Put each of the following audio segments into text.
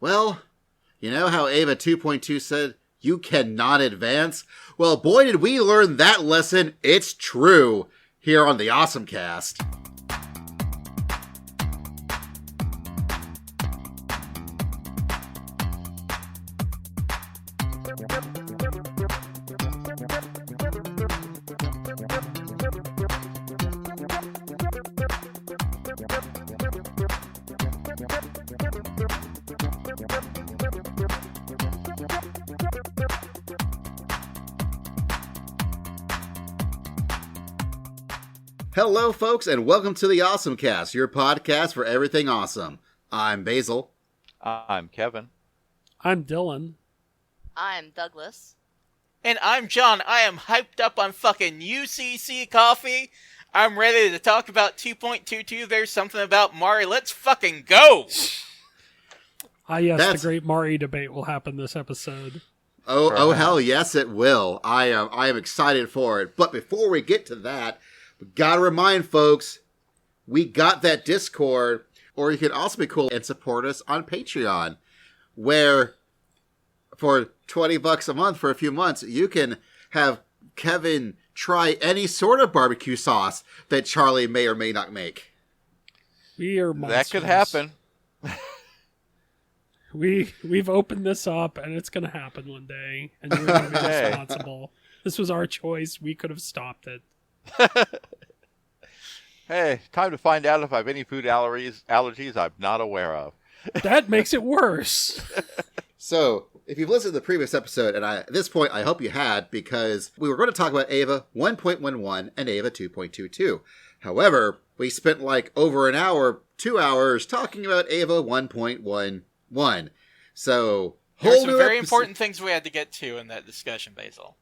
Well, you know how Ava 2.2 said, you cannot advance? Well, boy, did we learn that lesson. It's true here on the OSMcast. Hello, folks, and welcome to the OSMcast, your podcast for everything awesome. I'm Basil. I'm Kevin. I'm Dylan. I'm Douglas. And I'm John. I am hyped up on fucking UCC coffee. I'm ready to talk about 2.22. There's something about Mari. Let's fucking go! Yes, the great Mari debate will happen this episode. Oh, hell yes, it will. I am excited for it. But before we get to that, we gotta remind folks, we got that Discord, or you can also be cool and support us on Patreon, where for $20 a month for a few months, you can have Kevin try any sort of barbecue sauce that Charlie may or may not make. We are monsters. That could happen. We've opened this up, and it's going to happen one day, and you're going to be responsible. This was our choice. We could have stopped it. Hey, time to find out if I have any food allergies I'm not aware of. That makes it worse. So, if you've listened to the previous episode, and at this point I hope you had, because we were going to talk about Ava 1.11 and Ava 2.22. However, we spent like over an hour, 2 hours, talking about Ava 1.11. So, There's some very important things we had to get to in that discussion, Basil.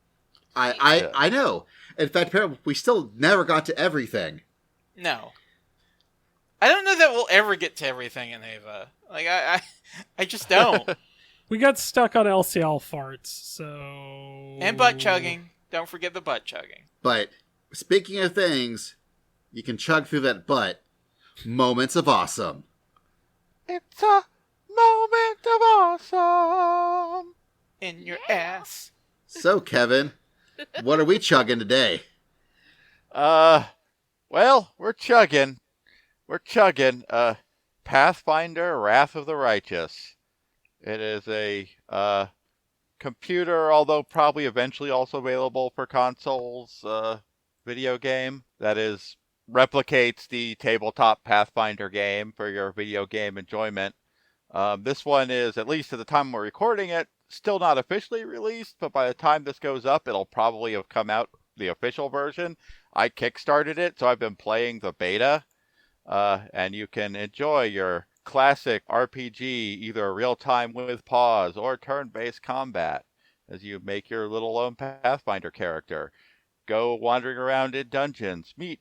I know. In fact, apparently we still never got to everything. No. I don't know that we'll ever get to everything in Ava. Like, I just don't. We got stuck on LCL farts, so... And butt chugging. Don't forget the butt chugging. But, speaking of things, you can chug through that butt. Moments of awesome. It's a moment of awesome. In your ass. So, Kevin, what are we chugging today? Well, we're chugging. Pathfinder, Wrath of the Righteous. It is a, computer, although probably eventually also available for consoles, video game that replicates the tabletop Pathfinder game for your video game enjoyment. This one is, at least at the time we're recording it, still not officially released, but by the time this goes up, it'll probably have come out, the official version. I kickstarted it, so I've been playing the beta, and you can enjoy your classic RPG, either real-time with pause or turn-based combat, as you make your little own Pathfinder character. Go wandering around in dungeons, meet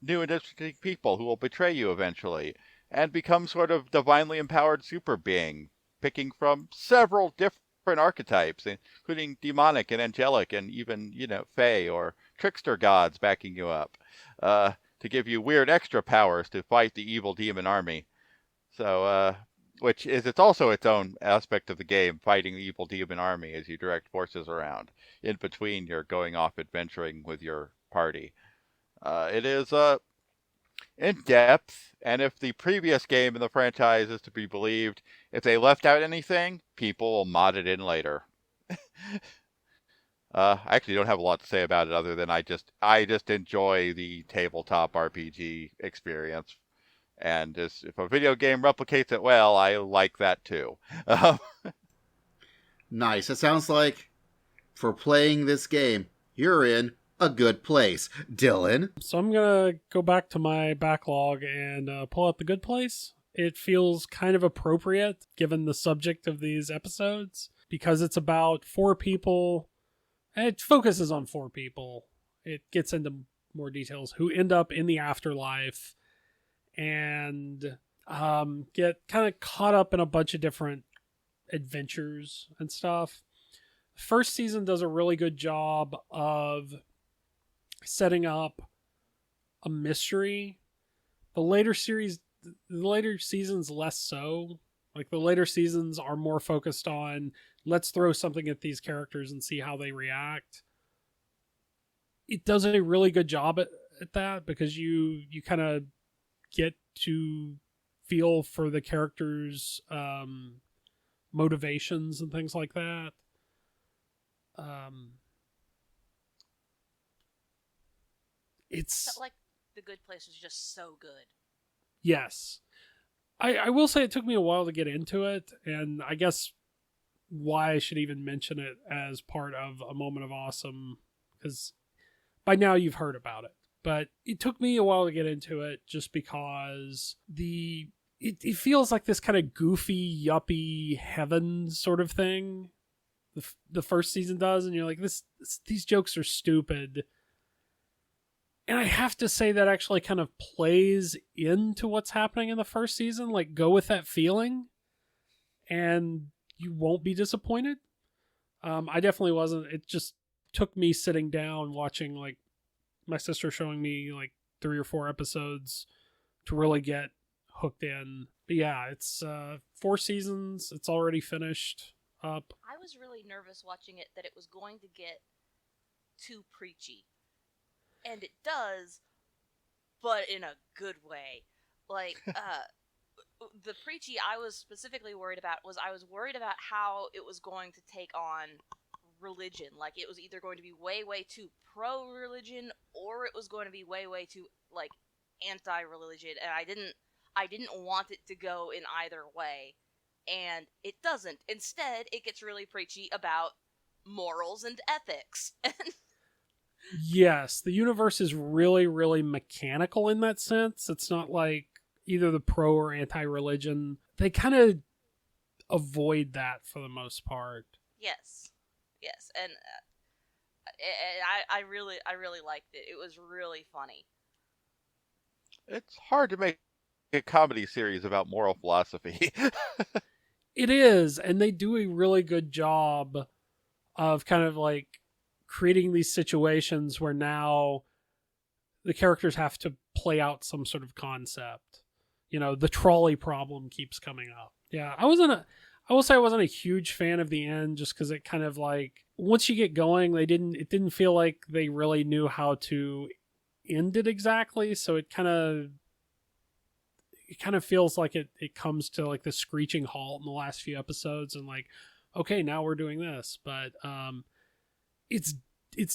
new and interesting people who will betray you eventually, and become sort of divinely empowered super being, picking from several different archetypes, including demonic and angelic and even, fae or trickster gods backing you up, to give you weird extra powers to fight the evil demon army. So, which is also its own aspect of the game, fighting the evil demon army as you direct forces around, in between you're going off adventuring with your party. It is in depth, and if the previous game in the franchise is to be believed, if they left out anything, people will mod it in later. I actually don't have a lot to say about it other than I just enjoy the tabletop RPG experience. And if a video game replicates it well, I like that too. Nice. It sounds like for playing this game, you're in a good place. Dylan? So I'm going to go back to my backlog and pull out The Good Place. It feels kind of appropriate given the subject of these episodes because it's about 4 people. It focuses on 4 people. It gets into more details who end up in the afterlife and get kind of caught up in a bunch of different adventures and stuff. The first season does a really good job of setting up a mystery. The later seasons less so. Like the later seasons are more focused on let's throw something at these characters and see how they react. It does a really good job at that because you kind of get to feel for the characters' motivations and things like that. It's Felt like The Good Place was just so good. yes. I will say it took me a while to get into it, and I guess why I should even mention it as part of a moment of awesome, because by now you've heard about it. But it took me a while to get into it just because it feels like this kind of goofy, yuppie heaven sort of thing. The first season does, and you're like, these jokes are stupid. And I have to say that actually kind of plays into what's happening in the first season. Like, go with that feeling, and you won't be disappointed. I definitely wasn't. It just took me sitting down watching, like, my sister showing me, like, 3 or 4 episodes to really get hooked in. But yeah, it's 4 seasons. It's already finished up. I was really nervous watching it that it was going to get too preachy. And it does, but in a good way. Like, the preachy I was specifically worried about was I was worried about how it was going to take on religion. Like, it was either going to be way, way too pro-religion, or it was going to be way, way too, like, anti-religion. And I didn't want it to go in either way. And it doesn't. Instead, it gets really preachy about morals and ethics. Yes, the universe is really, really mechanical in that sense. It's not like either the pro or anti-religion. They kind of avoid that for the most part. Yes, and I really liked it. It was really funny. It's hard to make a comedy series about moral philosophy. It is, and they do a really good job of kind of like creating these situations where now the characters have to play out some sort of concept. You know, the trolley problem keeps coming up. Yeah, I will say I wasn't a huge fan of the end just because it kind of like, once you get going, it didn't feel like they really knew how to end it exactly. So it kind of feels like it comes to like the screeching halt in the last few episodes and like, okay, now we're doing this. But it's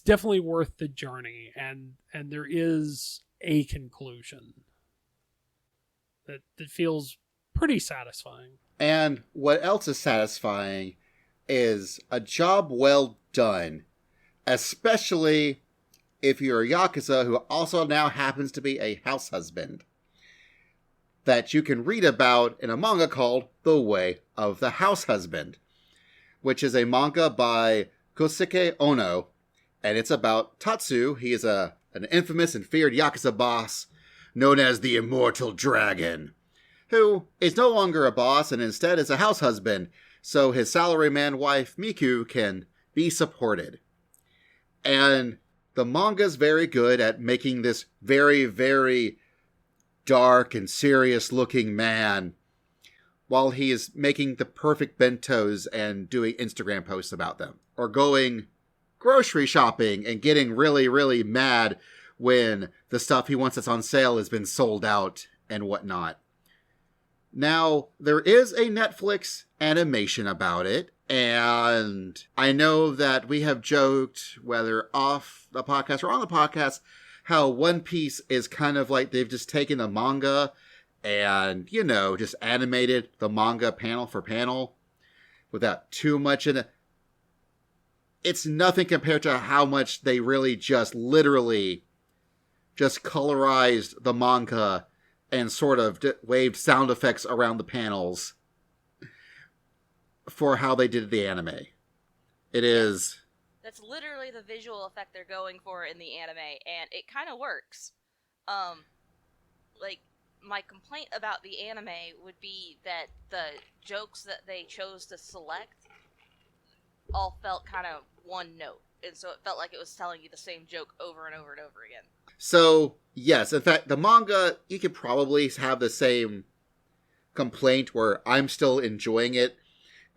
definitely worth the journey, and there is a conclusion that feels pretty satisfying. And what else is satisfying is a job well done, especially if you're a Yakuza who also now happens to be a house husband, that you can read about in a manga called The Way of the House Husband, which is a manga by Kosuke Ono, and it's about Tatsu. He is an infamous and feared Yakuza boss known as the Immortal Dragon, who is no longer a boss and instead is a house husband, so his salaryman wife Miku can be supported. And the manga's very good at making this very, very dark and serious looking man while he is making the perfect bentos and doing Instagram posts about them, or going grocery shopping and getting really, really mad when the stuff he wants that's on sale has been sold out and whatnot. Now, there is a Netflix animation about it, and I know that we have joked, whether off the podcast or on the podcast, how One Piece is kind of like they've just taken the manga and, you know, just animated the manga panel for panel without too much in it. It's nothing compared to how much they really just literally just colorized the manga and sort of waved sound effects around the panels for how they did the anime. It is... That's literally the visual effect they're going for in the anime, and it kind of works. Like, my complaint about the anime would be that the jokes that they chose to select all felt kind of one note, and so it felt like it was telling you the same joke over and over and over again. So, yes, in fact, the manga, you could probably have the same complaint where I'm still enjoying it.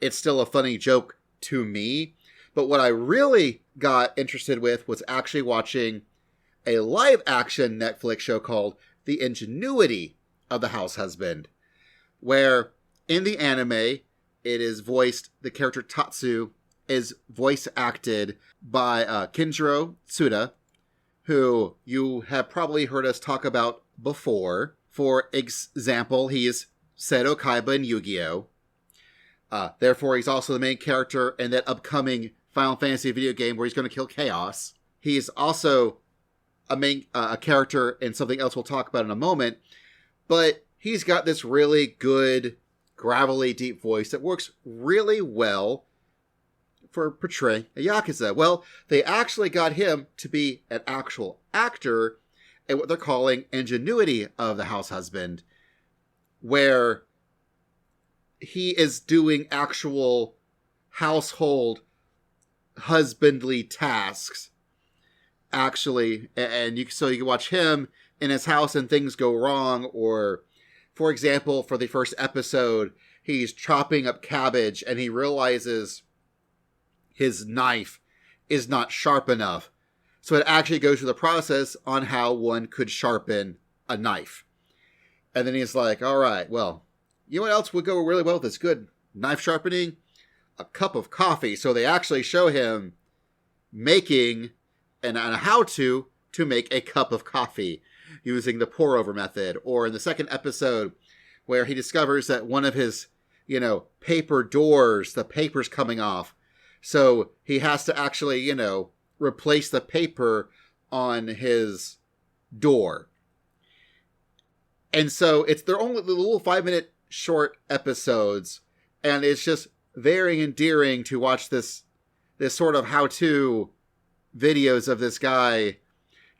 It's still a funny joke to me. But what I really got interested with was actually watching a live-action Netflix show called The Ingenuity of the Househusband, where in the anime, it is the character Tatsu is voice acted by Kinjiro Tsuda, who you have probably heard us talk about before. For example, he is Seto Kaiba in Yu-Gi-Oh! Therefore, he's also the main character in that upcoming Final Fantasy video game where he's going to kill Chaos. He's also a character in something else we'll talk about in a moment, but he's got this really good, gravelly, deep voice that works really well for portraying a Yakuza. Well, they actually got him to be an actual actor at what they're calling Ingenuity of the Househusband, where he is doing actual household husbandly tasks, actually, and you can watch him in his house and things go wrong, or, for example, for the first episode, he's chopping up cabbage and he realizes his knife is not sharp enough. So it actually goes through the process on how one could sharpen a knife. And then he's like, all right, well, you know what else would go really well with this good knife sharpening? A cup of coffee. So they actually show him making and a how-to make a cup of coffee using the pour-over method. Or in the second episode, where he discovers that one of his, paper doors, the paper's coming off. So he has to actually, replace the paper on his door. And so they're only the little 5-minute short episodes, and it's just very endearing to watch this sort of how-to videos of this guy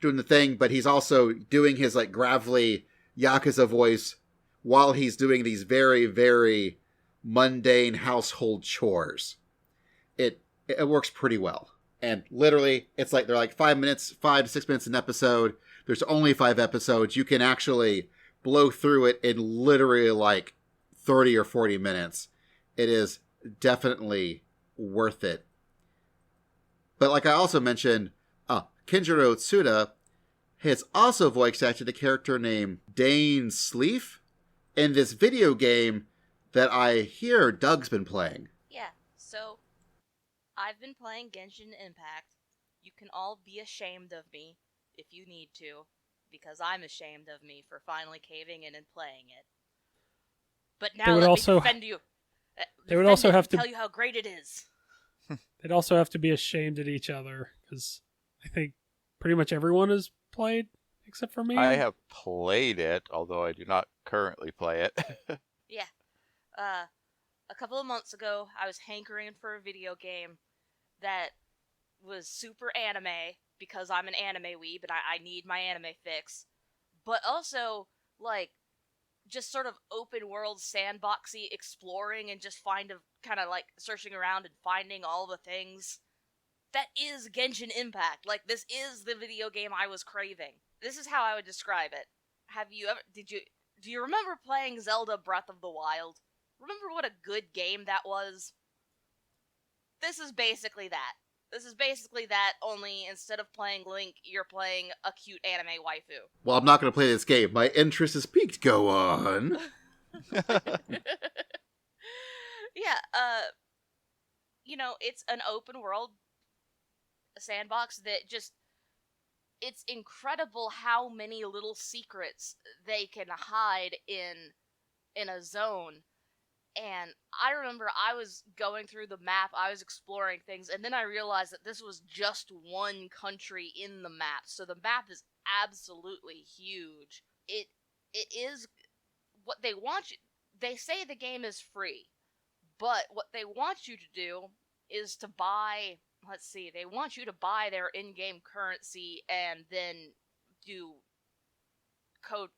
doing the thing, but he's also doing his gravelly Yakuza voice while he's doing these very, very mundane household chores. It works pretty well. And literally, it's they're 5 to 6 minutes an episode. There's only 5 episodes. You can actually blow through it in literally 30 or 40 minutes. It is definitely worth it. But like I also mentioned, Kinjiro Tsuda has also voice acted a character named Dane Sleef in this video game that I hear Doug's been playing. Yeah, so I've been playing Genshin Impact. You can all be ashamed of me if you need to, because I'm ashamed of me for finally caving in and playing it. But now let me defend you. They would also have to tell you how great it is. They'd also have to be ashamed at each other, because I think pretty much everyone has played, except for me. I have played it, although I do not currently play it. Yeah. A couple of months ago, I was hankering for a video game that was super anime, because I'm an anime weeb and I need my anime fix. But also, just sort of open world sandboxy exploring and just kind of searching around and finding all the things. That is Genshin Impact. This is the video game I was craving. This is how I would describe it. Do you remember playing Zelda Breath of the Wild? Remember what a good game that was? This is basically that. This is basically that, only instead of playing Link, you're playing a cute anime waifu. Well, I'm not going to play this game. My interest is piqued. Go on. Yeah, it's an open world sandbox that just... It's incredible how many little secrets they can hide in a zone. And I remember I was going through the map, I was exploring things, and then I realized that this was just one country in the map. So the map is absolutely huge. It is what they want you... They say the game is free, but what they want you to do is to buy... Let's see, they want you to buy their in-game currency and then do code...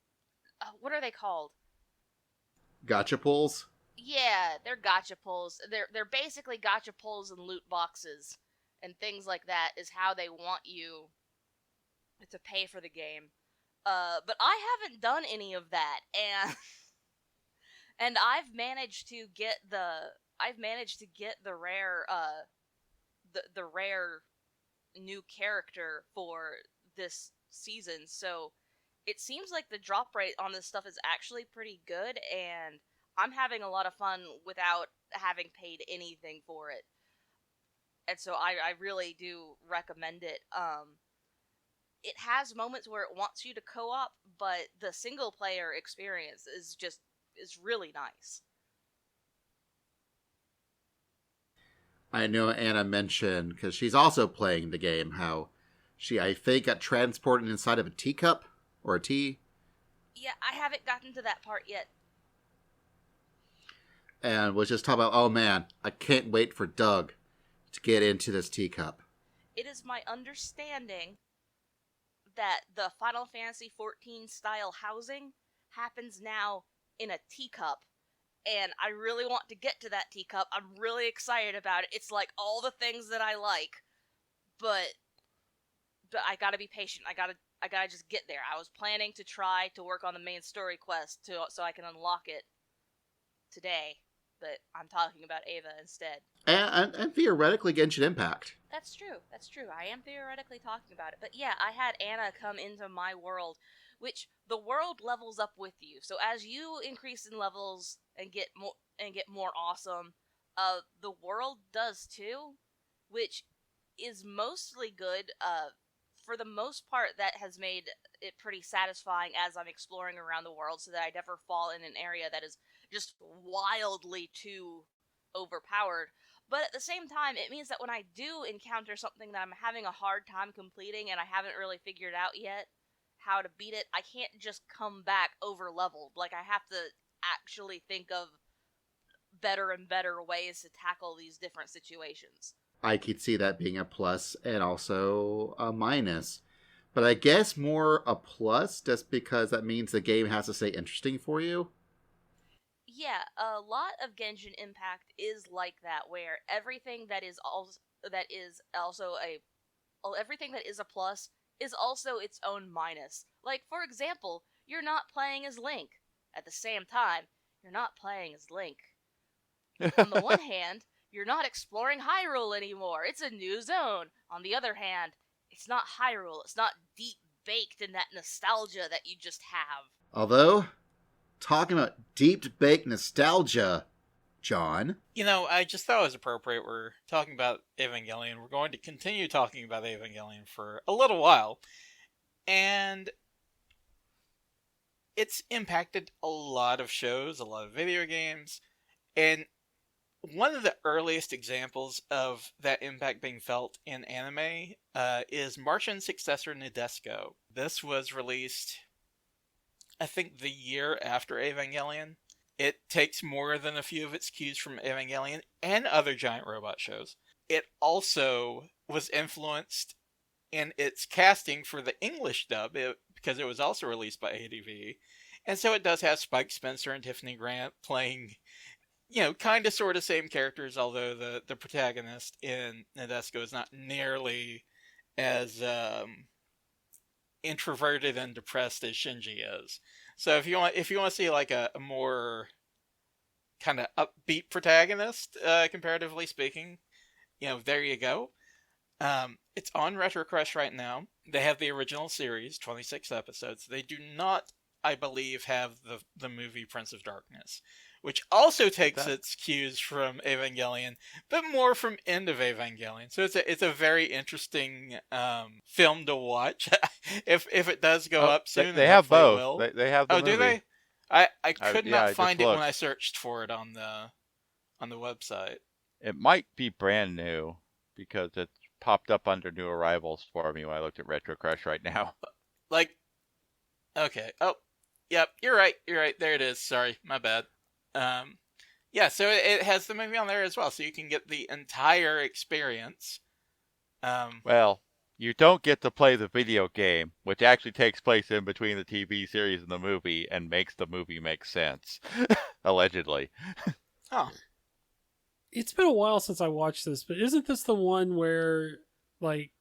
what are they called? Gacha pulls? Yeah, they're gacha pulls. They're basically gacha pulls and loot boxes and things like that is how they want you to pay for the game. But I haven't done any of that, and And I've managed to get the rare the rare new character for this season. So it seems like the drop rate on this stuff is actually pretty good, and I'm having a lot of fun without having paid anything for it. And so I really do recommend it. It has moments where it wants you to co-op, but the single player experience is really nice. I know Anna mentioned, because she's also playing the game, how she, I think, got transported inside of a teacup or a tea. Yeah, I haven't gotten to that part yet. And was just talking about, oh man, I can't wait for Doug to get into this teacup. It is my understanding that the Final Fantasy XIV style housing happens now in a teacup. And I really want to get to that teacup. I'm really excited about it. It's like all the things that I like, but I gotta be patient. I gotta just get there. I was planning to try to work on the main story quest so I can unlock it today, but I'm talking about Ava instead. And theoretically, Genshin Impact. That's true. I am theoretically talking about it. But yeah, I had Anna come into my world, which the world levels up with you. So as you increase in levels and get more awesome, the world does too, which is mostly good. For the most part, that has made it pretty satisfying as I'm exploring around the world, so that I never fall in an area that is just wildly too overpowered. But at the same time, it means that when I do encounter something that I'm having a hard time completing and I haven't really figured out yet how to beat it, I can't just come back over leveled. Like, I have to actually think of better and better ways to tackle these different situations. I could see that being a plus and also a minus. But I guess more a plus just because that means the game has to stay interesting for you. Yeah, a lot of Genshin Impact is like that, where everything that is a plus is also its own minus. Like, for example, you're not playing as Link. At the same time, you're not playing as Link. On the one hand, you're not exploring Hyrule anymore. It's a new zone. On the other hand, it's not Hyrule. It's not deep baked in that nostalgia that you just have. Although, talking about deep baked nostalgia, John. You know, I just thought it was appropriate. We're talking about Evangelion. We're going to continue talking about Evangelion for a little while. And it's impacted a lot of shows, a lot of video games. And one of the earliest examples of that impact being felt in anime is Martian Successor Nadesico. This was released, I think, the year after Evangelion. It takes more than a few of its cues from Evangelion and other giant robot shows. It also was influenced in its casting for the English dub, because it was also released by ADV. And so it does have Spike Spencer and Tiffany Grant playing, you know, kind of sort of same characters, although the protagonist in Nadesico is not nearly as introverted and depressed as Shinji is. So if you want to see like a more kind of upbeat protagonist, comparatively speaking, you know, there you go. It's on RetroCrush right now. They have the original series, 26 episodes. They do not, I believe, have the movie Prince of Darkness, which also takes its cues from Evangelion, but more from End of Evangelion. So it's a very interesting film to watch. if it does go up soon, they have both. They have the movie. Do they? I could not find it looked. when I searched for it on the website. It might be brand new because it popped up under new arrivals for me when I looked at RetroCrush right now. Like, okay. Oh, yep. You're right. There it is. Sorry, my bad. Yeah, so it has the movie on there as well, so you can get the entire experience. Well, you don't get to play the video game, which actually takes place in between the TV series and the movie, and makes the movie make sense. Allegedly. Oh. It's been a while since I watched this, but isn't this the one where, like,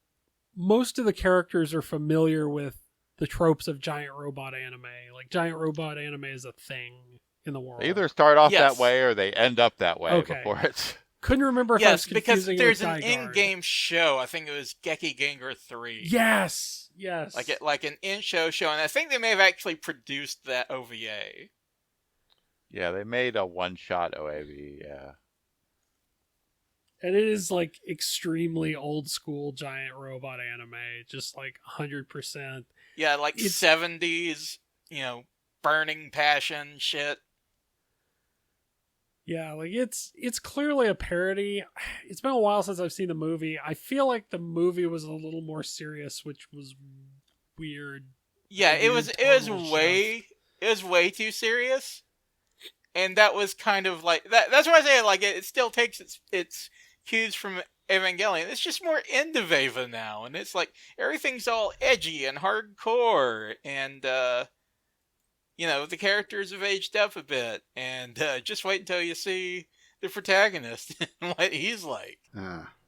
most of the characters are familiar with the tropes of giant robot anime? Like, giant robot anime is a thing in the world. They either start off Yes. that way or they end up that way Okay. before it's... Couldn't remember if I was Yes, because confusing there's it an with Dai Guard. in-game show. I think it was Geki Gengar 3. Yes. Like an in-show show, and I think they may have actually produced that OVA. Yeah, they made a one-shot OAV, yeah. And it is like extremely old school giant robot anime, just like 100%. Yeah, like It's- 70s, burning passion shit. Yeah, like it's clearly a parody. It's been a while since I've seen the movie. I feel like the movie was a little more serious, which was weird. Yeah, it was tonal way too serious. And that was kind of like that's why I say like it still takes its cues from Evangelion. It's just more end of Eva now, and it's like everything's all edgy and hardcore, and the characters have aged up a bit, and just wait until you see the protagonist and what he's like.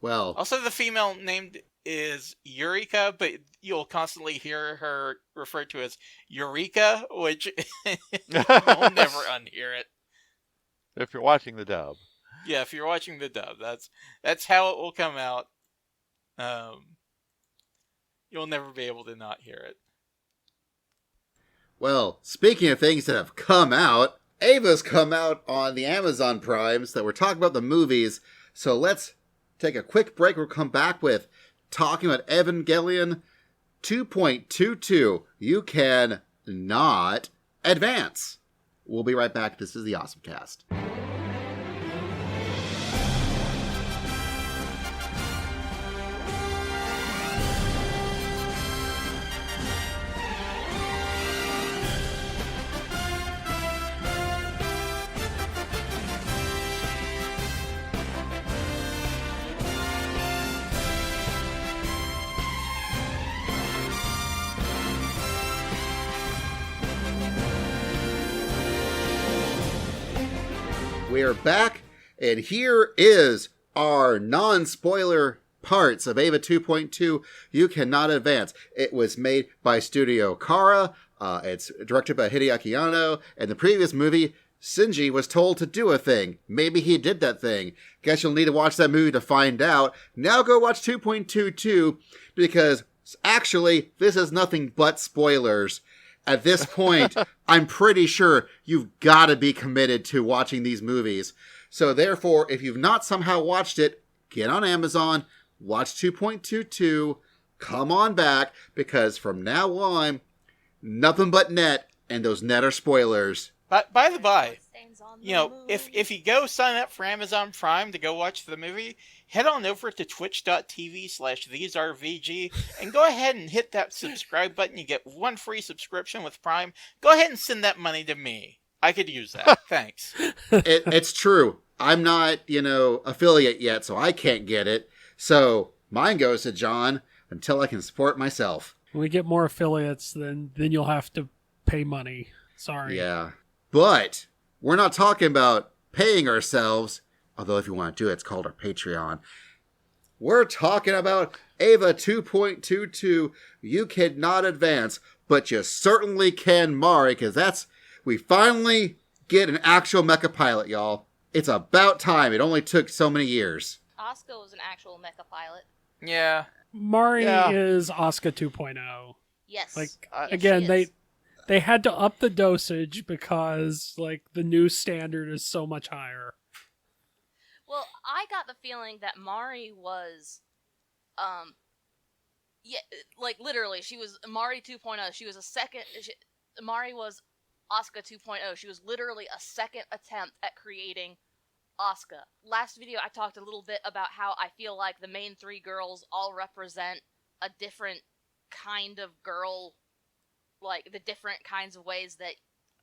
Well, Also, the female named is Eureka, but you'll constantly hear her referred to as Eureka, which you'll never unhear it. If you're watching the dub. Yeah, if you're watching the dub, that's how it will come out. You'll never be able to not hear it. well, speaking of things that have come out, Ava's come out on the Amazon Primes that we're talking about the movies. So let's take a quick break. We'll come back with talking about Evangelion 2.22. You can not advance. We'll be right back. This is the OSMcast. We are back, and here is our non-spoiler parts of Ava 2.2, You Cannot Advance. It was made by Studio Kara, it's directed by Hideaki Anno, and the previous movie, Shinji was told to do a thing. Maybe he did that thing. Guess you'll need to watch that movie to find out. Now go watch 2.22, because actually, this is nothing but spoilers. At this point, I'm pretty sure you've got to be committed to watching these movies. So therefore, if you've not somehow watched it, get on Amazon, watch 2.22, come on back, because from now on, nothing but net, and those net are spoilers. But by the by, Stains on the moon. if you go sign up for Amazon Prime to go watch the movie, head on over to twitch.tv/thesearevg and go ahead and hit that subscribe button. You get one free subscription with Prime. Go ahead and send that money to me. I could use that. Thanks. It's true. I'm not, affiliate yet, so I can't get it. So mine goes to John until I can support myself. When we get more affiliates, then you'll have to pay money. Sorry. Yeah. But we're not talking about paying ourselves, although if you want to do it, it's called our Patreon. We're talking about Ava 2.22, You Cannot Advance, but you certainly can Mari, because we finally get an actual mecha pilot, y'all. It's about time. It only took so many years. Asuka was an actual mecha pilot. Yeah. Mari Yeah. is Asuka 2.0. Yes. Like, Yes, again, she is. they had to up the dosage because, like, the new standard is so much higher. Well, I got the feeling that Mari was, literally, she was Mari 2.0. She was Mari was Asuka 2.0. She was literally a second attempt at creating Asuka. Last video, I talked a little bit about how I feel like the main three girls all represent a different kind of girl, like the different kinds of ways that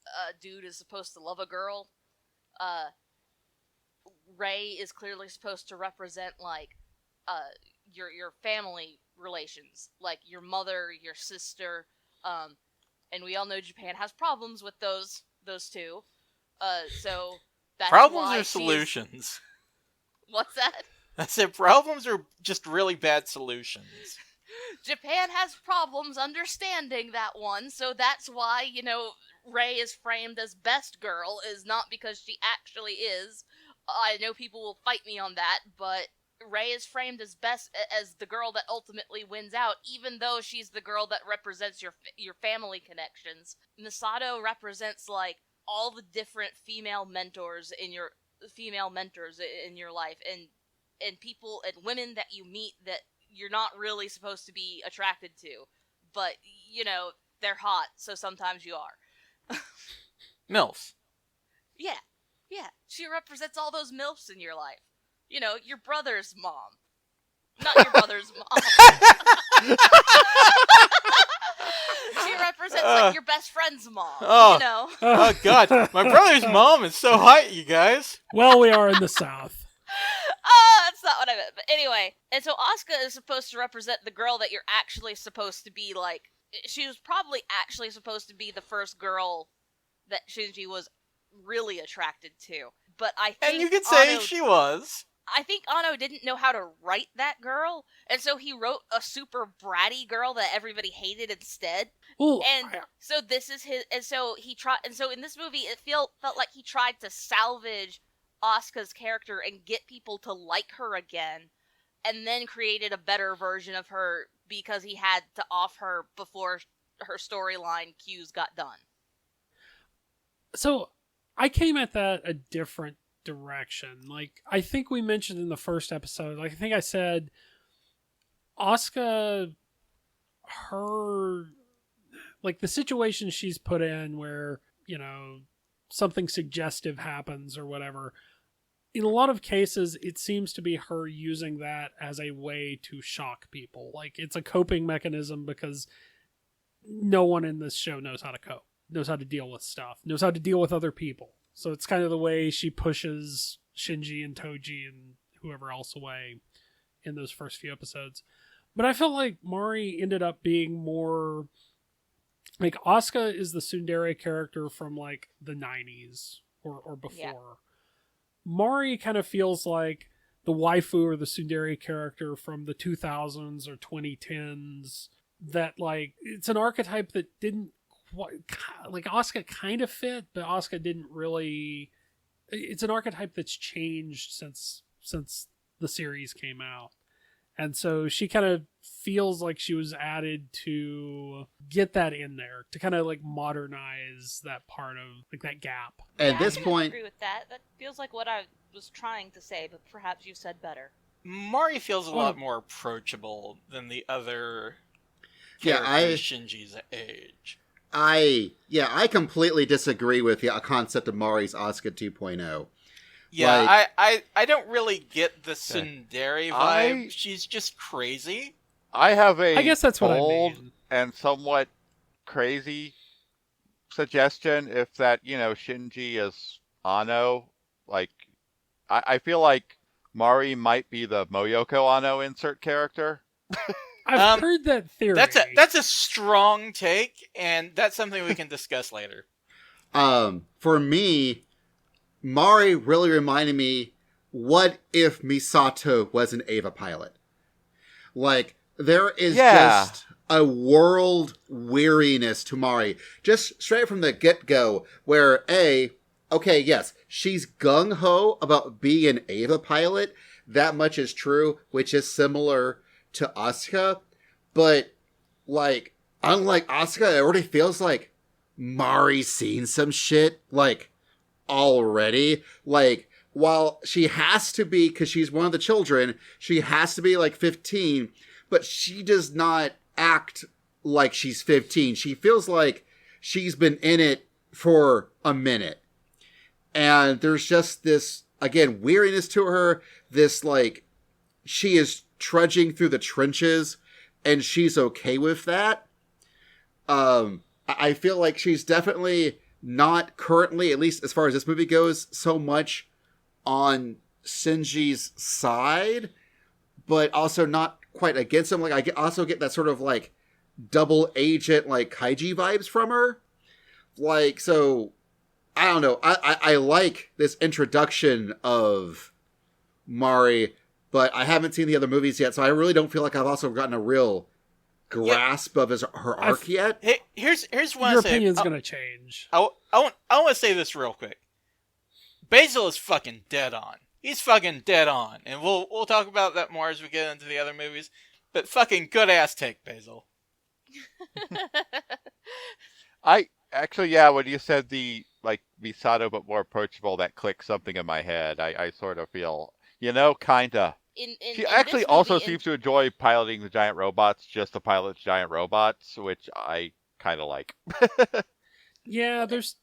a dude is supposed to love a girl. Rei is clearly supposed to represent like your family relations, like your mother, your sister, and we all know Japan has problems with those two. So that's Problems why or solutions? What's that? I said problems are just really bad solutions. Japan has problems understanding that one, so that's why, Rei is framed as best girl, is not because she actually is. I know people will fight me on that, but Rei is framed as the girl that ultimately wins out, even though she's the girl that represents your family connections. Misato represents, like, all the different female mentors in your life, and people and women that you meet that you're not really supposed to be attracted to, but they're hot, so sometimes you are. MILF. Yeah, she represents all those MILFs in your life. Your brother's mom. Not your brother's mom. She represents, like, your best friend's mom, Oh, God. My brother's mom is so hot, you guys. Well, we are in the South. That's not what I meant. But anyway, and so Asuka is supposed to represent the girl that you're actually supposed to be, like, she was probably actually supposed to be the first girl that Shinji was really attracted to. But I think And you could say she was. I think Anno didn't know how to write that girl, and so he wrote a super bratty girl that everybody hated instead. Ooh, And so this is his, and so he tried, and so in this movie it felt like he tried to salvage Asuka's character and get people to like her again, and then created a better version of her because he had to off her before her storyline cues got done. So I came at that a different direction. Like, I think we mentioned in the first episode, like, I think I said Asuka, her, like, the situation she's put in where, something suggestive happens or whatever. In a lot of cases, it seems to be her using that as a way to shock people. Like, it's a coping mechanism because no one in this show knows how to cope, knows how to deal with stuff, knows how to deal with other people. So it's kind of the way she pushes Shinji and Toji and whoever else away in those first few episodes. But I felt like Mari ended up being more... Like, Asuka is the tsundere character from, like, the 90s or before. Yeah. Mari kind of feels like the waifu or the tsundere character from the 2000s or 2010s. That, like, it's an archetype that didn't... Like, Asuka kind of fit, but Asuka didn't really... It's an archetype that's changed since the series came out. And so she kind of feels like she was added to get that in there, to kind of, like, modernize that part of, like, that gap. At this point... I agree with that. That feels like what I was trying to say, but perhaps you said better. Mari feels a lot more approachable than the other characters Shinji's age. I completely disagree with the concept of Mari's Asuka 2.0. Yeah, like, I don't really get the tsundere vibe. She's just crazy. I have I guess that's what I mean. And somewhat crazy suggestion if that, Shinji is Anno. Like, I feel like Mari might be the Moyoko Anno insert character. I've heard that theory. That's a strong take, and that's something we can discuss later. For me, Mari really reminded me, what if Misato was an Eva pilot? Like, there is just a world weariness to Mari, just straight from the get-go, where yes, she's gung-ho about being an Eva pilot, that much is true, which is similar to Asuka, but, like, unlike Asuka, it already feels like Mari's seen some shit, like, already. Like, while she has to be, because she's one of the children, she has to be, like, 15, but she does not act like she's 15. She feels like she's been in it for a minute. And there's just this, again, weariness to her, this, like, she is trudging through the trenches, and she's okay with that. I feel like she's definitely not currently, at least as far as this movie goes, so much on Shinji's side, but also not quite against him. Like, I also get that sort of, like, double agent, like, Kaiji vibes from her. Like, so, I don't know. I like this introduction of Mari, but I haven't seen the other movies yet, so I really don't feel like I've also gotten a real grasp of her arc yet. Here's what Your I say. opinion's going to change. I want to say this real quick. Basil is fucking dead on. He's fucking dead on, and we'll talk about that more as we get into the other movies. But fucking good ass take, Basil. I actually, yeah, when you said the like Misato but more approachable, that clicked something in my head. I sort of feel, kinda. She actually also seems to enjoy piloting the giant robots just to pilot giant robots, which I kind of like. Yeah, there's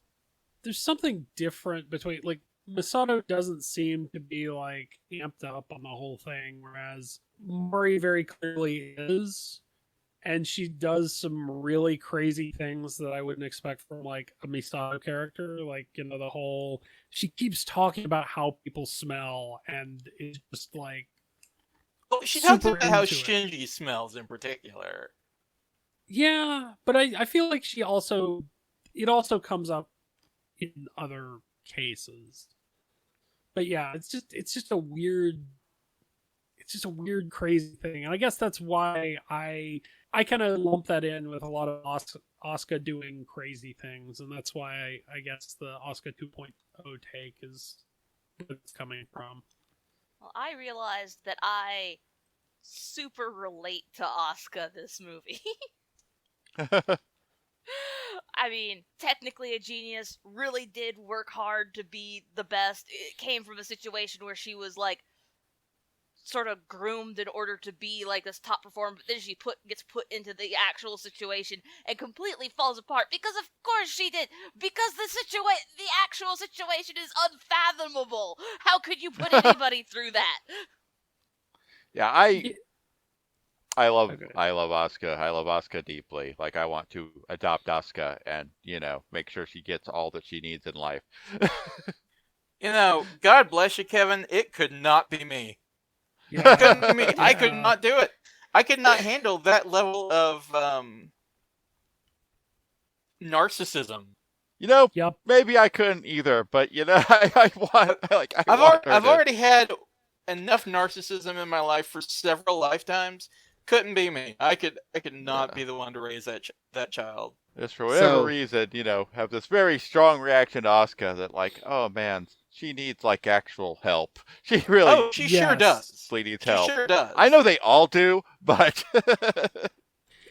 something different between, like, Misato doesn't seem to be, like, amped up on the whole thing, whereas Mori very clearly is, and she does some really crazy things that I wouldn't expect from, like, a Misato character, like, the whole, she keeps talking about how people smell, and it's just, like, Well, she talks super about how into it. Shinji smells in particular. Yeah, but I feel like it also comes up in other cases. But yeah, it's just a weird crazy thing. And I guess that's why I kind of lump that in with a lot of Asuka doing crazy things, and that's why I guess the Asuka 2.0 take is what it's coming from. Well, I realized that I super relate to Asuka this movie. I mean, technically a genius, really did work hard to be the best. It came from a situation where she was, like, sort of groomed in order to be, like, this top performer, but then she gets put into the actual situation and completely falls apart, because of course she did, because the actual situation is unfathomable. How could you put anybody through that? Yeah, I love Asuka. I love Asuka deeply. Like, I want to adopt Asuka and, make sure she gets all that she needs in life. God bless you, Kevin. It could not be me. Yeah. It couldn't be me. I could not do it. I could not handle that level of narcissism. Yep. Maybe I couldn't either, but I've already had enough narcissism in my life for several lifetimes. Couldn't be me. I could not be the one to raise that child. Just for whatever reason, have this very strong reaction to Asuka that, like, oh man, she needs, like, actual help. She really sure does. Needs help. She sure does. I know they all do, but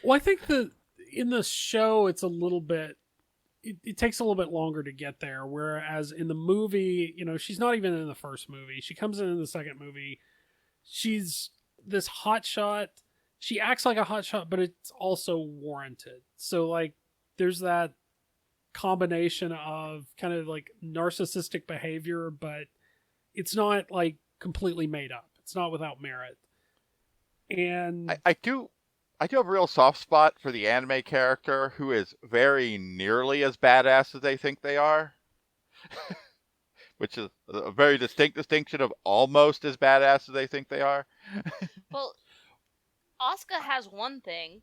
Well, I think that in the show, it's a little bit. It takes a little bit longer to get there, whereas in the movie, she's not even in the first movie. She comes in the second movie. She's this hotshot. She acts like a hotshot, but it's also warranted. So, like, there's that combination of kind of, like, narcissistic behavior, but it's not, like, completely made up. It's not without merit. And I do have a real soft spot for the anime character who is very nearly as badass as they think they are. Which is a very distinct distinction of almost as badass as they think they are. Well, Asuka has one thing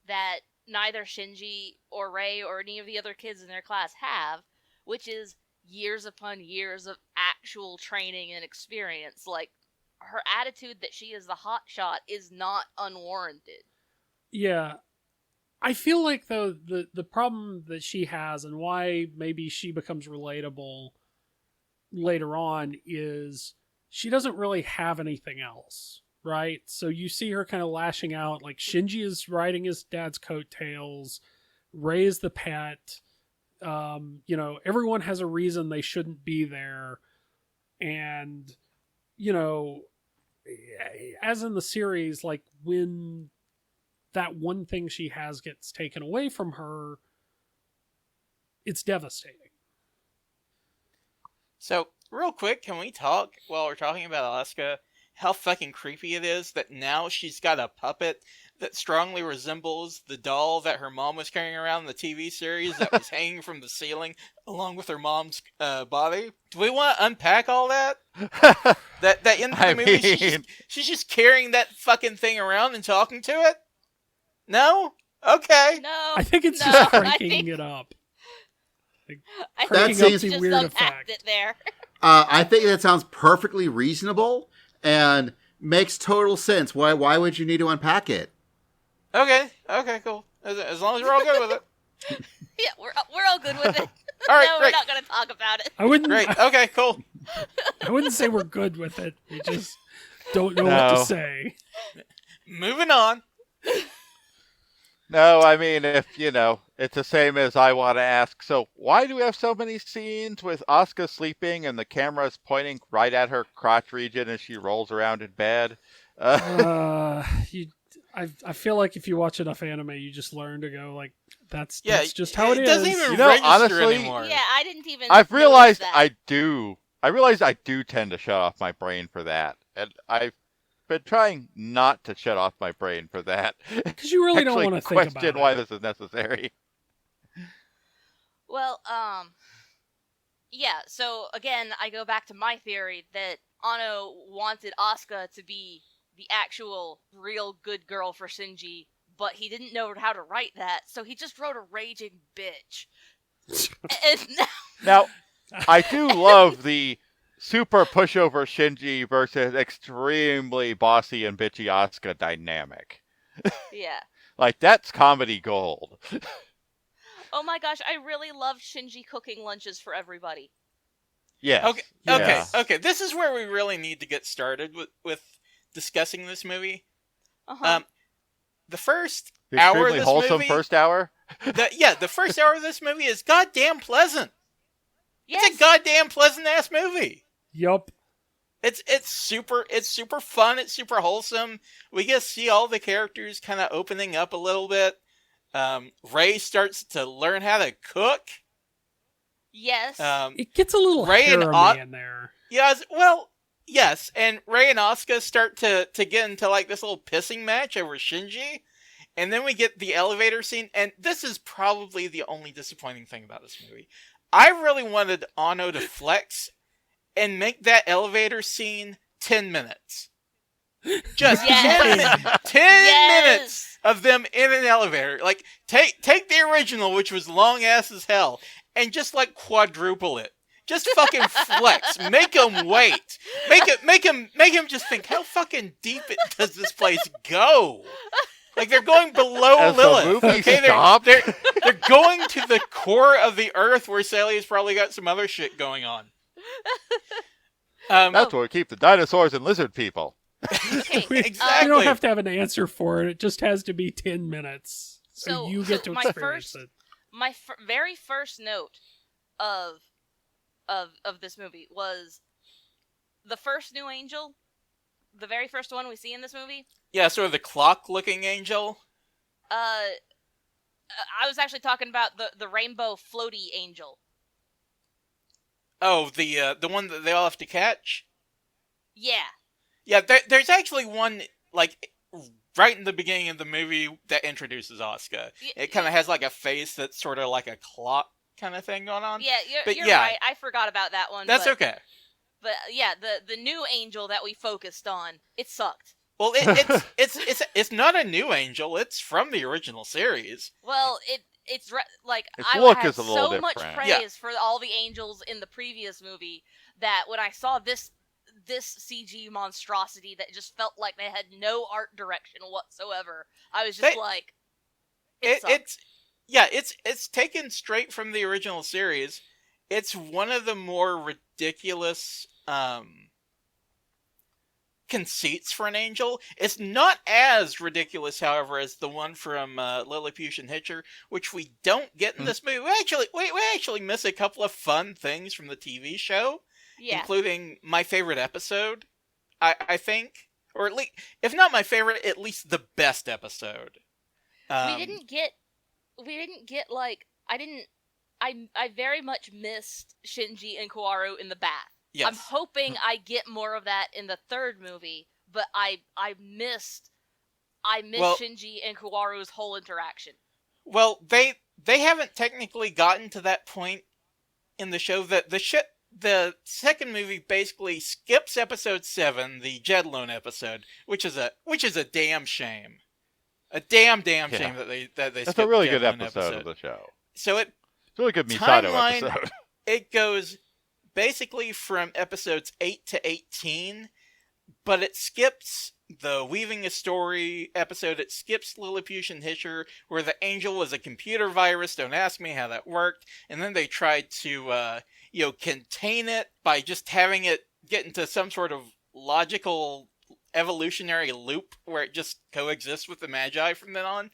that neither Shinji or Rei or any of the other kids in their class have, which is years upon years of actual training and experience. Like, her attitude that she is the hotshot is not unwarranted. yeah, I feel like, though, the problem that she has and why maybe she becomes relatable later on is she doesn't really have anything else, right? So you see her kind of lashing out, like Shinji is riding his dad's coattails, Rei is the pet, everyone has a reason they shouldn't be there, and, as in the series, like, when that one thing she has gets taken away from her, it's devastating. So, real quick, can we talk, while we're talking about Asuka, how fucking creepy it is that now she's got a puppet that strongly resembles the doll that her mom was carrying around in the TV series that was hanging from the ceiling along with her mom's body? Do we want to unpack all that? that in the movie, she's just carrying that fucking thing around and talking to it? No? Okay. No. I think it's just cranking it up. I That think seems- we just weird unpacked effect. it there. I think that sounds perfectly reasonable and makes total sense. Why would you need to unpack it? Okay, cool. As long as we're all good with it. Yeah, we're all good with it. All right, no, great. we're not going to talk about it. I wouldn't. Great. Okay, cool. I wouldn't say we're good with it. We just don't know what to No. say. Moving on. No, I mean, if, it's the same as I want to ask, so why do we have so many scenes with Asuka sleeping and the camera's pointing right at her crotch region as she rolls around in bed? I feel like if you watch enough anime, you just learn to go like, that's just how it is. doesn't even You know, register honestly, anymore. Yeah, I didn't even. I've realized notice that. I realized I do tend to shut off my brain for that. And I've been trying not to shut off my brain for that. Because you really don't want to think about question it. why this is necessary. Well, yeah. So again, I go back to my theory that Ano wanted Asuka to be the actual real good girl for Shinji, but he didn't know how to write that, so he just wrote a raging bitch. And Now, I do love the super pushover Shinji versus extremely bossy and bitchy Asuka dynamic. yeah. Like, that's comedy gold. Oh my gosh, I really loved Shinji cooking lunches for everybody. Yes. Okay, Yeah. okay. This is where we really need to get started with discussing this movie. Uh-huh. The first The hour of extremely this wholesome movie, first hour. the first hour of this movie is goddamn pleasant. Yes. It's a goddamn pleasant ass movie. Yup. It's super fun. It's super wholesome. We get to see all the characters kind of opening up a little bit. Ray starts to learn how to cook. Yes. It gets a little Ray and harem in there. Yes, and Ray and Asuka start to get into like this little pissing match over Shinji, and then we get the elevator scene, and this is probably the only disappointing thing about this movie. I really wanted Ano to flex and make that elevator scene 10 minutes. Just Yes. 10 Yes. minutes of them in an elevator. Like, take the original, which was long ass as hell, and just like quadruple it. Just fucking flex. Make him wait. Make him just think, how fucking deep does this place go? Like, they're going below As the Lilith. movie Okay, stopped. they're going to the core of the earth where Sally's probably got some other shit going on. That's where we keep the dinosaurs and lizard people. Okay. Exactly. You don't have to have an answer for it. It just has to be 10 minutes. So So, you get to my experience first- it. My very first note of this movie was the first new angel, the very first one we see in this movie. Yeah, sort of the clock-looking angel. I was actually talking about the rainbow floaty angel. Oh, the one that they all have to catch? Yeah. Yeah, there's actually one, like, right in the beginning of the movie that introduces Asuka. It kind of has, like, a face that's sort of like a clock kind of thing going on. Yeah, But you're yeah. right. I forgot about that one. That's but, okay. But yeah, the new angel that we focused on, it sucked. Well, it's not a new angel. It's from the original series. Well, it's like Its I look had is a little so much different. praise Yeah. for all the angels in the previous movie that when I saw this CG monstrosity that just felt like they had no art direction whatsoever, I was just like, sucks. It's taken straight from the original series. It's one of the more ridiculous conceits for an angel. It's not as ridiculous, however, as the one from Lilliputian Hitcher, which we don't get in this movie. We actually miss a couple of fun things from the TV show, including my favorite episode, I think, or at least, if not my favorite, at least the best episode. We didn't get like I very much missed Shinji and Kaoru in the bath. Yes. I'm hoping I get more of that in the third movie, but I missed Shinji and Kaoru's whole interaction. Well, they haven't technically gotten to that point in the show. That the second movie basically skips episode 7, the Jedlone episode, which is a damn shame. A damn shame that they That's skipped a really the good Jedlone episode of the show. So It's a really good Misato timeline- episode. it goes basically from episodes 8 to 18, but it skips the Weaving a Story episode. It skips Lilliputian Hisher, where the angel was a computer virus. Don't ask me how that worked. And then they tried to, contain it by just having it get into some sort of logical evolutionary loop where it just coexists with the Magi from then on.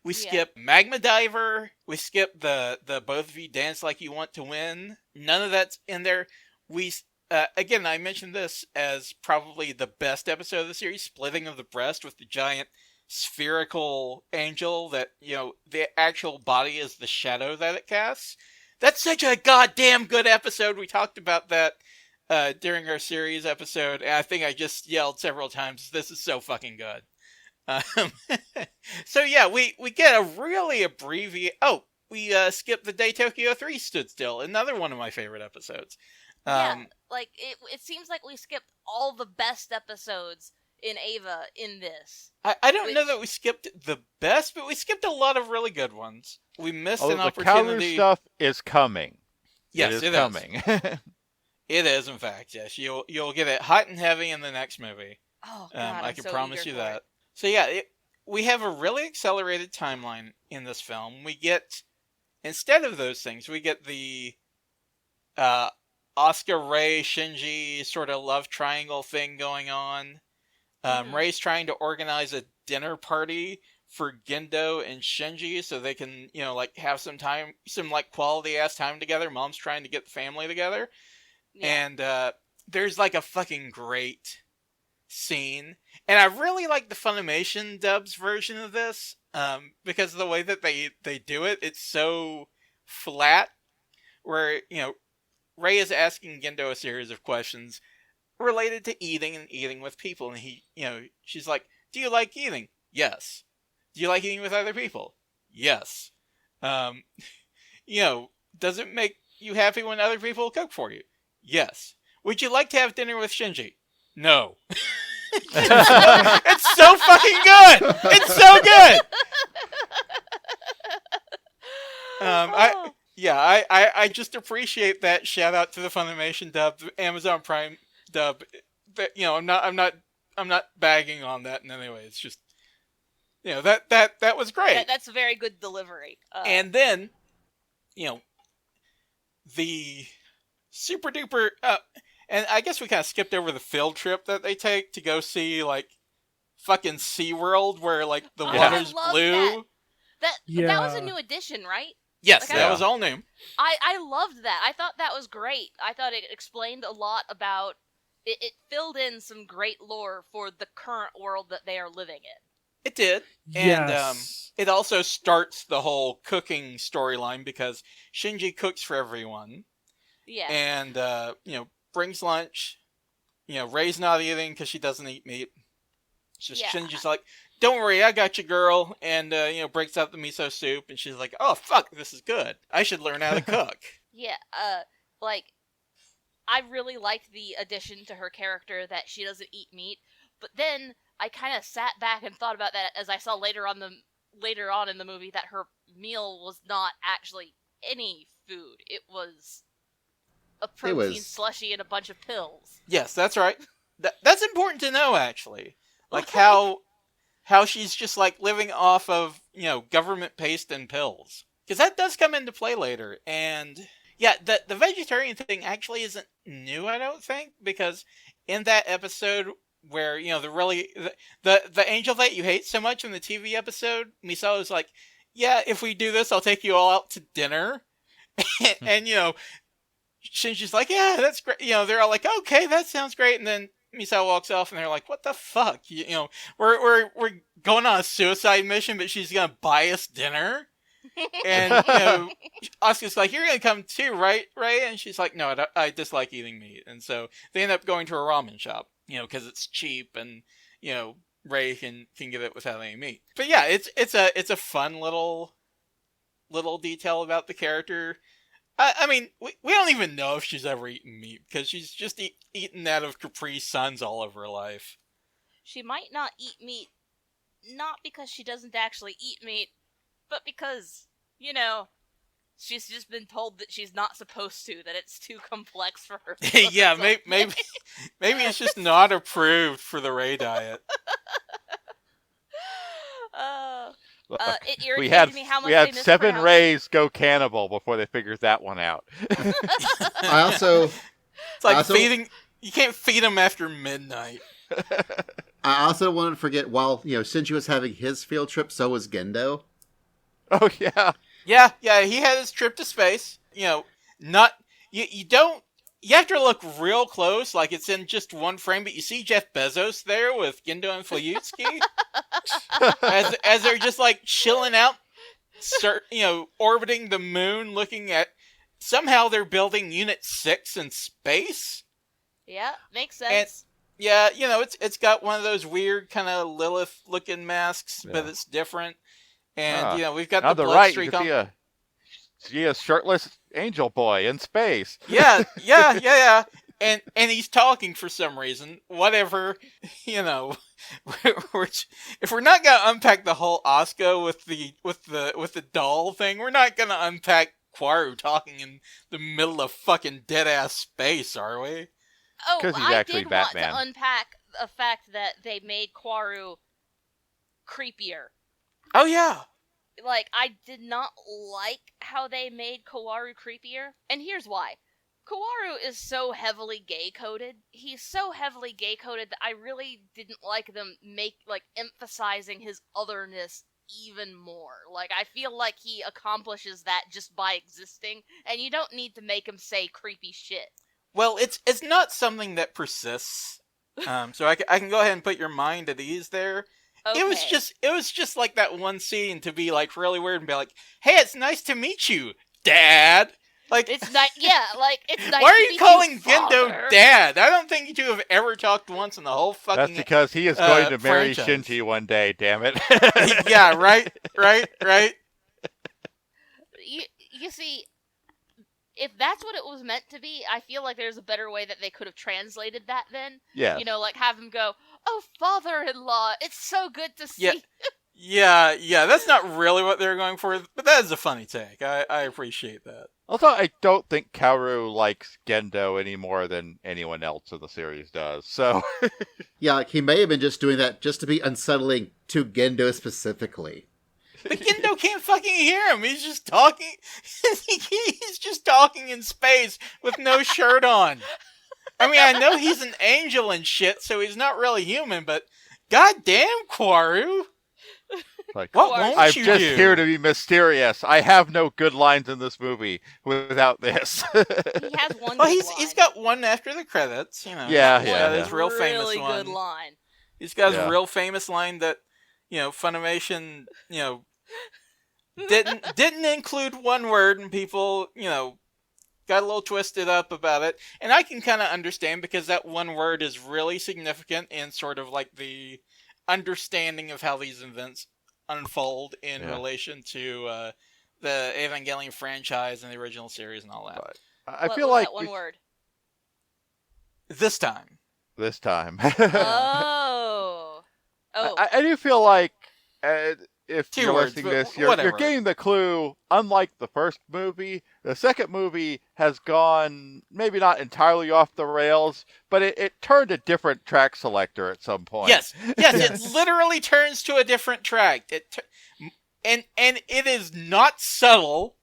We skip Magma Diver. We skip the both of you dance like you want to win. None of that's in there. Again, I mentioned this as probably the best episode of the series, Splitting of the Breast, with the giant spherical angel that, the actual body is the shadow that it casts. That's such a goddamn good episode. We talked about that during our series episode, and I think I just yelled several times, this is so fucking good. So yeah, we get a really abbreviated... Oh, we skipped the day Tokyo 3 stood still. Another one of my favorite episodes. It seems like we skipped all the best episodes in Ava in this. I don't know that we skipped the best, but we skipped a lot of really good ones. We missed an opportunity. The Kaoru stuff is coming. Yes, it is coming. It is, in fact, yes. You'll get it hot and heavy in the next movie. Oh, God, I can promise you that. So yeah, we have a really accelerated timeline in this film. We get, instead of those things, we get the Asuka, Rei, Shinji sort of love triangle thing going on. Rei's trying to organize a dinner party for Gendo and Shinji so they can, have some quality ass time together. Mom's trying to get the family together. Yeah. And there's a fucking great scene. And I really like the Funimation dubs version of this, because of the way that they do it. It's so flat, where, Rei is asking Gendo a series of questions related to eating and eating with people. And she's like, do you like eating? Yes. Do you like eating with other people? Yes. Does it make you happy when other people cook for you? Yes. Would you like to have dinner with Shinji? No. It's so fucking good! It's so good! I just appreciate that. Shout out to the Funimation dub, the Amazon Prime dub. That, I'm not bagging on that in any way. It's just, that was great. That's a very good delivery. And then, the super duper, and I guess we kind of skipped over the field trip that they take to go see, fucking SeaWorld, where, the water's blue. That was a new addition, right? Yes, that was all new. I loved that. I thought that was great. I thought it explained a lot about... It filled in some great lore for the current world that they are living in. It did. Yes. And it also starts the whole cooking storyline, because Shinji cooks for everyone. Yeah. And, brings lunch. Rei's not eating because she doesn't eat meat. Shinji's like, don't worry, I got you, girl. And, breaks out the miso soup, and she's like, oh, fuck, this is good. I should learn how to cook. Yeah, I really liked the addition to her character that she doesn't eat meat, but then I kind of sat back and thought about that as I saw later on in the movie that her meal was not actually any food. It was a protein slushy and a bunch of pills. Yes, that's right. That's important to know, actually. How she's just, living off of, government paste and pills. Because that does come into play later, and... Yeah, the vegetarian thing actually isn't new, I don't think, because in that episode where, the angel that you hate so much in the TV episode, Misao's like, yeah, if we do this, I'll take you all out to dinner. And, Shinji's like, yeah, that's great. They're all like, okay, that sounds great. And then Misao walks off and they're like, what the fuck? We're going on a suicide mission, but she's going to buy us dinner. And, Asuka's like, you're gonna come too, right? And she's like, no, I dislike eating meat. And so they end up going to a ramen shop, because it's cheap and, Rei can get it without any meat. But yeah, it's a fun little detail about the character. I mean, we don't even know if she's ever eaten meat, because she's just eaten out of Capri Suns all of her life. She might not eat meat, not because she doesn't actually eat meat, but because, She's just been told that she's not supposed to, that it's too complex for her. Yeah, maybe it's just not approved for the Ray diet. It irritated me how much we had they 7 mispronounced. Rays go cannibal before they figured that one out. I also, It's like Also- feeding. You can't feed them after midnight. I also wanted to forget, while, Shinji was having his field trip, so was Gendo. Oh yeah. Yeah, he had his trip to space. Not you don't. You have to look real close, like it's in just one frame, but you see Jeff Bezos there with Gendo and Fuyutsuki as they're just like chilling out, orbiting the moon, looking at. Somehow they're building Unit 6 in space. Yeah, makes sense. Yeah, it's got one of those weird kind of Lilith-looking masks, but it's different. And we've got On the the blood right, streak you on. can see a shirtless angel boy in space. Yeah. And he's talking for some reason. Whatever, if we're not gonna unpack the whole Asuka with the doll thing, we're not gonna unpack Quaru talking in the middle of fucking dead ass space, are we? Oh, 'Cause he's I actually did Batman. want to unpack the fact that they made Quaru creepier. Oh yeah. Like, I did not like how they made Kawaru creepier, and here's why. Kawaru is so heavily gay-coded. He's so heavily gay-coded that I really didn't like them emphasizing his otherness even more. Like, I feel like he accomplishes that just by existing, and you don't need to make him say creepy shit. Well, it's not something that persists. So I can go ahead and put your mind at ease there. Okay. It was just like that one scene to be like really weird and be like, "Hey, it's nice to meet you, Dad." Like, It's nice. Yeah, like it's nice. why are to you meet calling Father. Gendo Dad? I don't think you two have ever talked once in the whole fucking. That's because he is going to marry franchise. Shinji one day. Damn it. Yeah, right. You see, if that's what it was meant to be, I feel like there's a better way that they could have translated that then. Yeah. Like have him go, "Oh, father-in-law, it's so good to see." Yeah. That's not really what they're going for, but that is a funny take. I appreciate that. Also, I don't think Kaoru likes Gendo any more than anyone else in the series does. So, Yeah, he may have been just doing that just to be unsettling to Gendo specifically. But Gendo can't fucking hear him. He's just talking. He's just talking in space with no shirt on. I mean, I know he's an angel and shit, so he's not really human, but goddamn, Quaru. like, What won't I'm you just do? here to be mysterious. I have no good lines in this movie without this. He has one. Well, good he's line. got one after the credits, Yeah, One yeah. His real famous really one. good line. He's got his Yeah. real famous line that, Funimation, didn't include one word, and people, got a little twisted up about it. And I can kind of understand, because that one word is really significant in sort of like the understanding of how these events unfold in relation to the Evangelion franchise and the original series and all that. But I What feel was like that one word. This time. this time. Oh. I do feel like if 2 you're words, listening to but this, you're whatever. getting the clue. Unlike the first movie, the second movie has gone maybe not entirely off the rails, but it turned a different track selector at some point. Yes, it literally turns to a different track. And it is not subtle.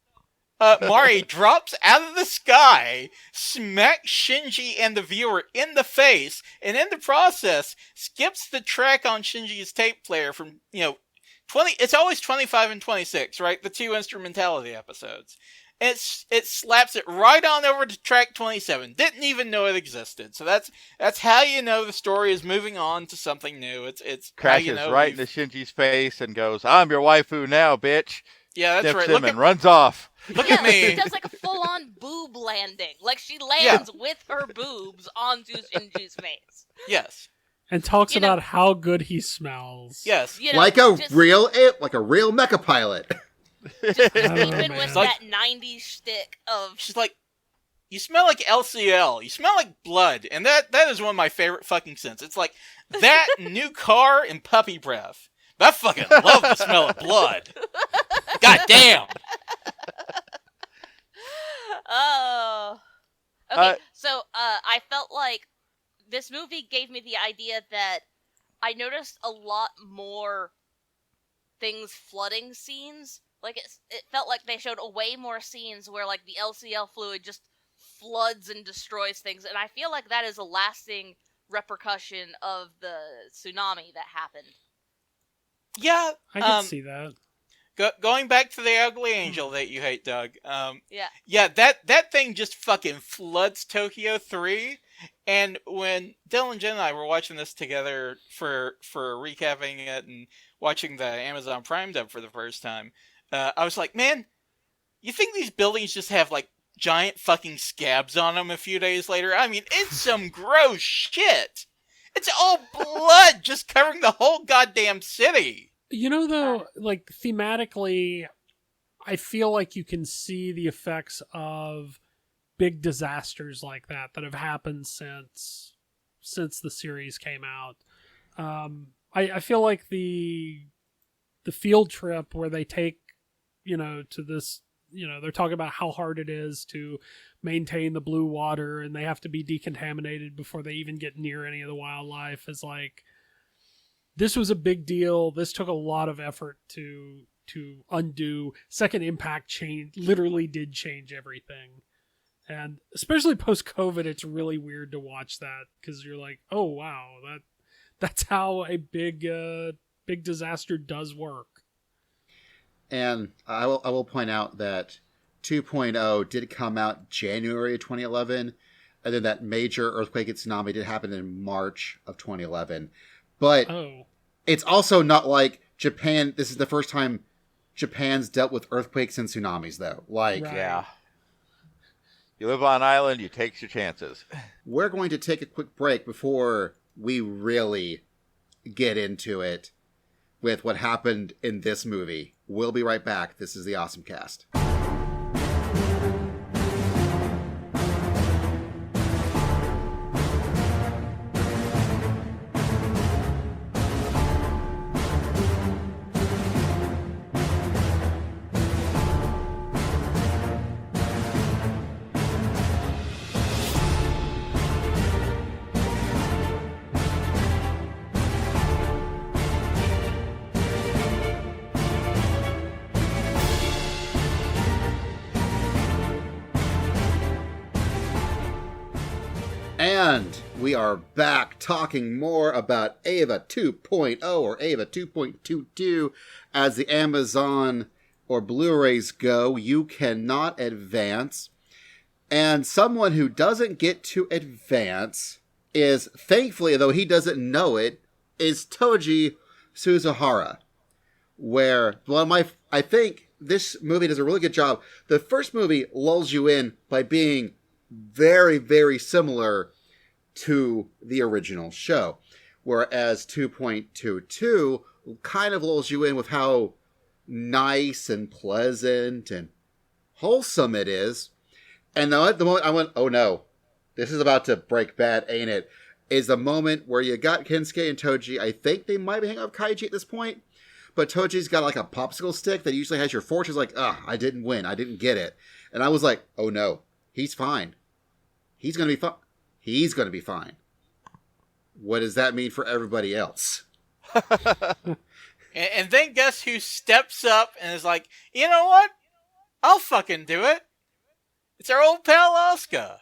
Mari drops out of the sky, smacks Shinji and the viewer in the face, and in the process skips the track on Shinji's tape player from 20. It's always 25 and 26, right? The 2 instrumentality episodes. And it slaps it right on over to track 27. Didn't even know it existed. So that's how you know the story is moving on to something new. It's Crashes how you know right into Shinji's face and goes, "I'm your waifu now, bitch." Yeah, that's Snips right. him and runs off. Look at She me. does like a full-on boob landing. Like she lands with her boobs onto Shinji's face. Yes. And talks You know- about how good he smells. Yes. Like a just real mecha pilot. keeping man. with Like- that 90s shtick of She's like, you smell like LCL. You smell like blood. And that is one of my favorite fucking scents. It's like that new car and puppy breath. I fucking love the smell of blood. God damn. Oh. Okay, so I felt like this movie gave me the idea that I noticed a lot more things flooding scenes. Like it felt like they showed a way more scenes where like the LCL fluid just floods and destroys things, and I feel like that is a lasting repercussion of the tsunami that happened. Yeah, I can see that. Going back to the ugly angel that you hate, Doug. Yeah, that thing just fucking floods Tokyo 3. And when Dylan, Jen, and I were watching this together for recapping it and watching the Amazon Prime dub for the first time, I was like, man, you think these buildings just have like giant fucking scabs on them a few days later? I mean, it's some gross shit. It's all blood just covering the whole goddamn city. You know, though, like, thematically, I feel like you can see the effects of big disasters like that have happened since the series came out. I feel like the field trip where they take, to this, they're talking about how hard it is to maintain the blue water and they have to be decontaminated before they even get near any of the wildlife is like, this was a big deal. This took a lot of effort to undo. Second Impact literally did change everything. And especially post-COVID, it's really weird to watch that because you're like, oh, wow, that's how a big disaster does work. And I will point out that 2.0 did come out January of 2011, and then that major earthquake and tsunami did happen in March of 2011. But it's also not like Japan. This is the first time Japan's dealt with earthquakes and tsunamis, though. Like, right. Yeah. You live on an island, you take your chances. We're going to take a quick break before we really get into it with what happened in this movie. We'll be right back. This is the OSMcast. And we are back talking more about Eva 2.0 or Eva 2.22. As the Amazon or Blu-rays go, you cannot advance. And someone who doesn't get to advance is, thankfully, though he doesn't know it, is Toji Suzuhara. Where, I think this movie does a really good job. The first movie lulls you in by being very, very similar to the original show. Whereas 2.22 kind of lulls you in with how nice and pleasant and wholesome it is. And at the moment I went, oh no, this is about to break bad, ain't it? Is the moment where you got Kensuke and Toji. I think they might be hanging out with Kaiji at this point. But Toji's got like a popsicle stick that usually has your fortunes like, I didn't win. I didn't get it. And I was like, oh no, he's fine. He's going to be fine. He's going to be fine. What does that mean for everybody else? And then guess who steps up and is like, you know what? I'll fucking do it. It's our old pal Asuka.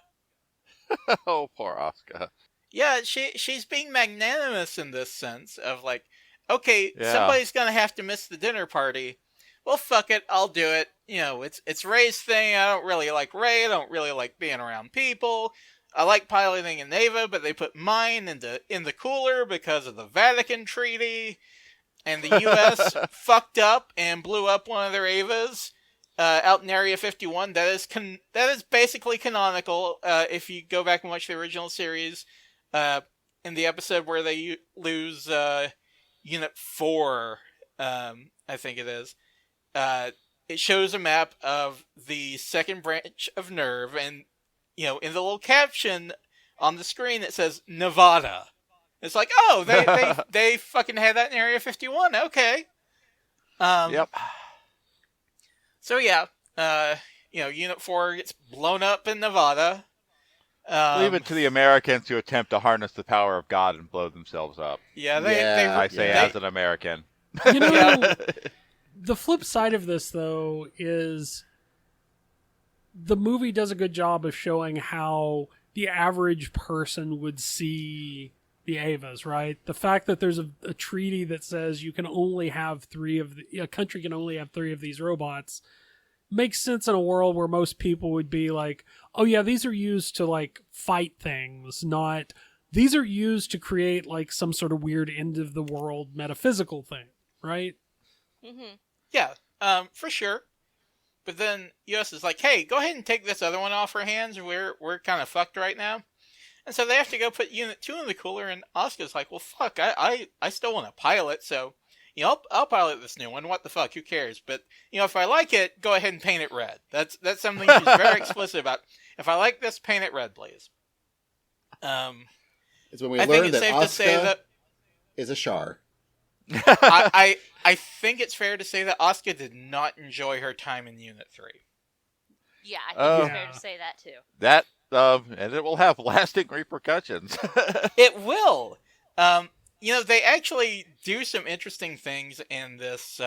Oh, poor Asuka. Yeah, she's being magnanimous in this sense of like, okay, somebody's gonna have to miss the dinner party. Well, fuck it, I'll do it. You know, it's Ray's thing. I don't really like Ray. I don't really like being around people. I like piloting an Eva, but they put mine in the cooler because of the Vatican Treaty, and the U.S. fucked up and blew up one of their Evas out in Area 51. That is basically canonical. If you go back and watch the original series, in the episode where they lose Unit 4, I think it is, it shows a map of the second branch of Nerve, and in the little caption on the screen it says Nevada. It's like, oh, they fucking had that in Area 51. Okay. Yep. So yeah, Unit 4 gets blown up in Nevada. Leave it to the Americans to attempt to harness the power of God and blow themselves up. Yeah, I say as an American. You know, Yeah. the flip side of this, though, is the movie does a good job of showing how the average person would see the Avas, right? The fact that there's a treaty that says you can only have a country can only have 3 of these robots makes sense in a world where most people would be like, oh yeah, these are used to like fight things, not these are used to create like some sort of weird end of the world metaphysical thing, right? Mm-hmm. Yeah, for sure. But then US is like, hey, go ahead and take this other one off our hands. We're kind of fucked right now. And so they have to go put Unit 2 in the cooler, and Asuka's like, well, fuck, I still want to pilot, so, I'll pilot this new one. What the fuck, who cares? But, if I like it, go ahead and paint it red. That's something she's very explicit about. If I like this, paint it red, please. It's when we I think learn it's that safe to say Asuka that is a Char. I think it's fair to say that Asuka did not enjoy her time in Unit 3. Yeah, I think it's fair Yeah. to say that too. That, and it will have lasting repercussions. It will. They actually do some interesting things in this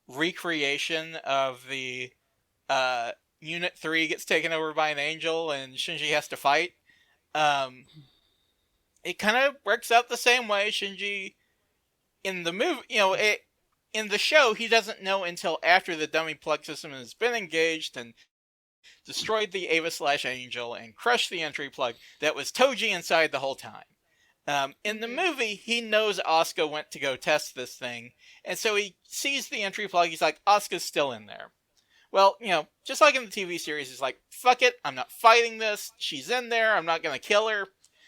recreation of the Unit 3 gets taken over by an angel and Shinji has to fight. It kind of works out the same way. Shinji, in the movie, in the show, he doesn't know until after the dummy plug system has been engaged and destroyed the Ava/Angel and crushed the entry plug that was Toji inside the whole time. In the movie, he knows Asuka went to go test this thing, and so he sees the entry plug, he's like, Asuka's still in there. Well, just like in the TV series, he's like, fuck it, I'm not fighting this, she's in there, I'm not gonna kill her.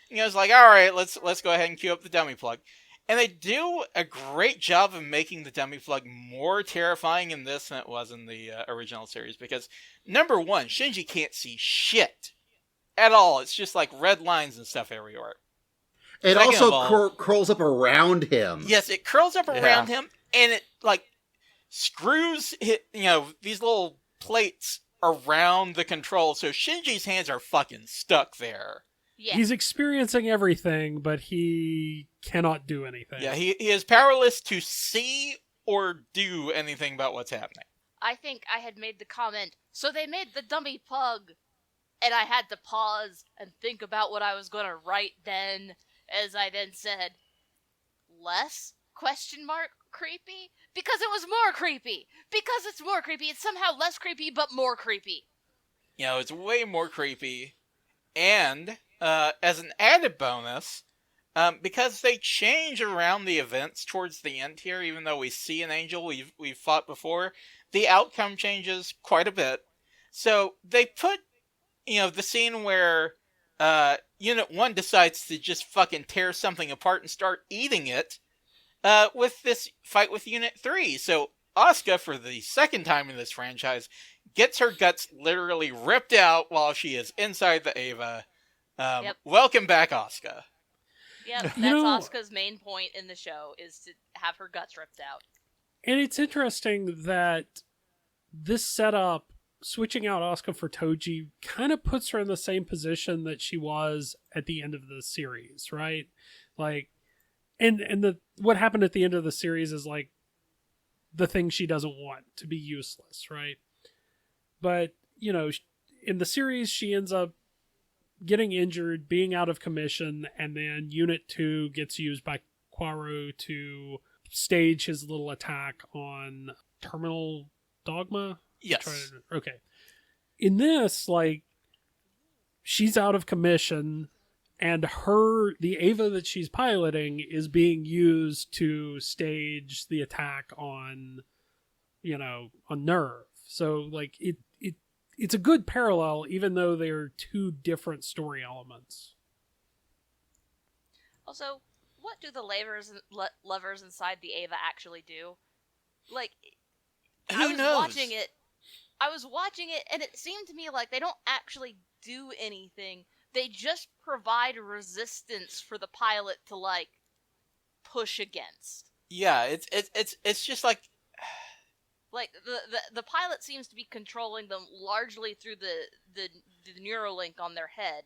He's like, alright, let's go ahead and cue up the dummy plug. And they do a great job of making the dummy plug more terrifying in this than it was in the original series, because, number one, Shinji can't see shit at all. It's just like red lines and stuff everywhere. It Second also of all- curls up around him. Yes, it curls up around him, and it, screws, these little plates around the control, so Shinji's hands are fucking stuck there. Yeah. He's experiencing everything, but he cannot do anything. Yeah, he is powerless to see or do anything about what's happening. I think I had made the comment, so they made the dummy plug, and I had to pause and think about what I was going to write then, as I then said, less ? Creepy? Because it was more creepy! Because it's more creepy, it's somehow less creepy, but more creepy. It's way more creepy. And, as an added bonus, because they change around the events towards the end here, even though we see an angel we've fought before, the outcome changes quite a bit. So they put, the scene where Unit 1 decides to just fucking tear something apart and start eating it, with this fight with Unit 3. So Asuka, for the second time in this franchise, gets her guts literally ripped out while she is inside the Ava. Yep. Welcome back, Asuka. Yep, that's You know- Asuka's main point in the show, is to have her guts ripped out. And it's interesting that this setup, switching out Asuka for Toji, kind of puts her in the same position that she was at the end of the series, right? Like, and what happened at the end of the series is like the thing she doesn't want, to be useless, right? But, in the series, she ends up getting injured, being out of commission, and then Unit 2 gets used by Quaru to stage his little attack on Terminal Dogma. Yes. Okay. In this, she's out of commission, and the Ava that she's piloting is being used to stage the attack on, on Nerve. So, it's a good parallel, even though they're two different story elements. Also, what do the levers inside the Ava actually do? Who knows? I was watching it, and it seemed to me like they don't actually do anything. They just provide resistance for the pilot to, push against. Yeah, it's just like Like the pilot seems to be controlling them largely through the Neuralink on their head,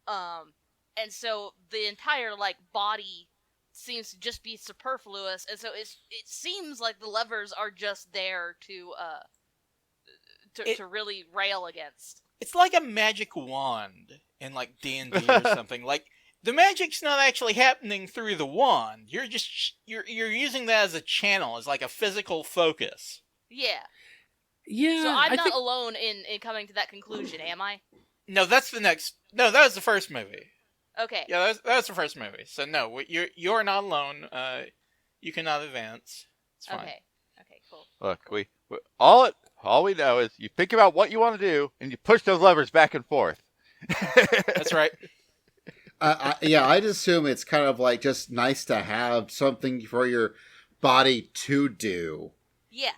and so the entire like body seems to just be superfluous, and so it seems like the levers are just there to really rail against. It's like a magic wand in like D&D or something. Like the magic's not actually happening through the wand. You're just you're using that as a channel, as like a physical focus. Yeah. Yeah. So I'm not alone in coming to that conclusion, am I? No, that's the next. No, that was the first movie. Okay. Yeah, that was the first movie. So no, you're not alone. You cannot advance. It's fine. Okay. Okay. Cool. Look, all we know is you think about what you want to do, and you push those levers back and forth. That's right. I'd assume it's kind of like just nice to have something for your body to do. Yeah.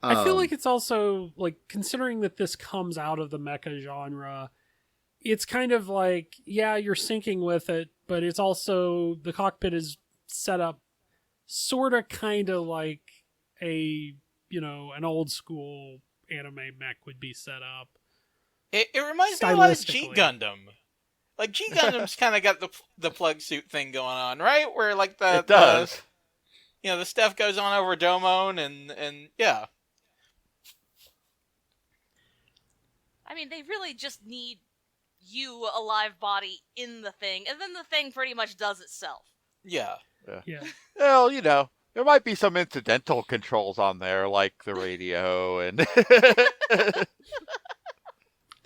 I feel like it's also, like, considering that this comes out of the mecha genre, it's kind of like, yeah, you're syncing with it, but it's also, the cockpit is set up sort of kind of like an old school anime mech would be set up. It reminds me a lot of G Gundam. Like, G Gundam's kind of got the plug suit thing going on, right? Where, like, it does. The stuff goes on over Domon, and yeah. I mean, they really just need you, a live body, in the thing, and then the thing pretty much does itself. Yeah. Well, there might be some incidental controls on there, like the radio, and...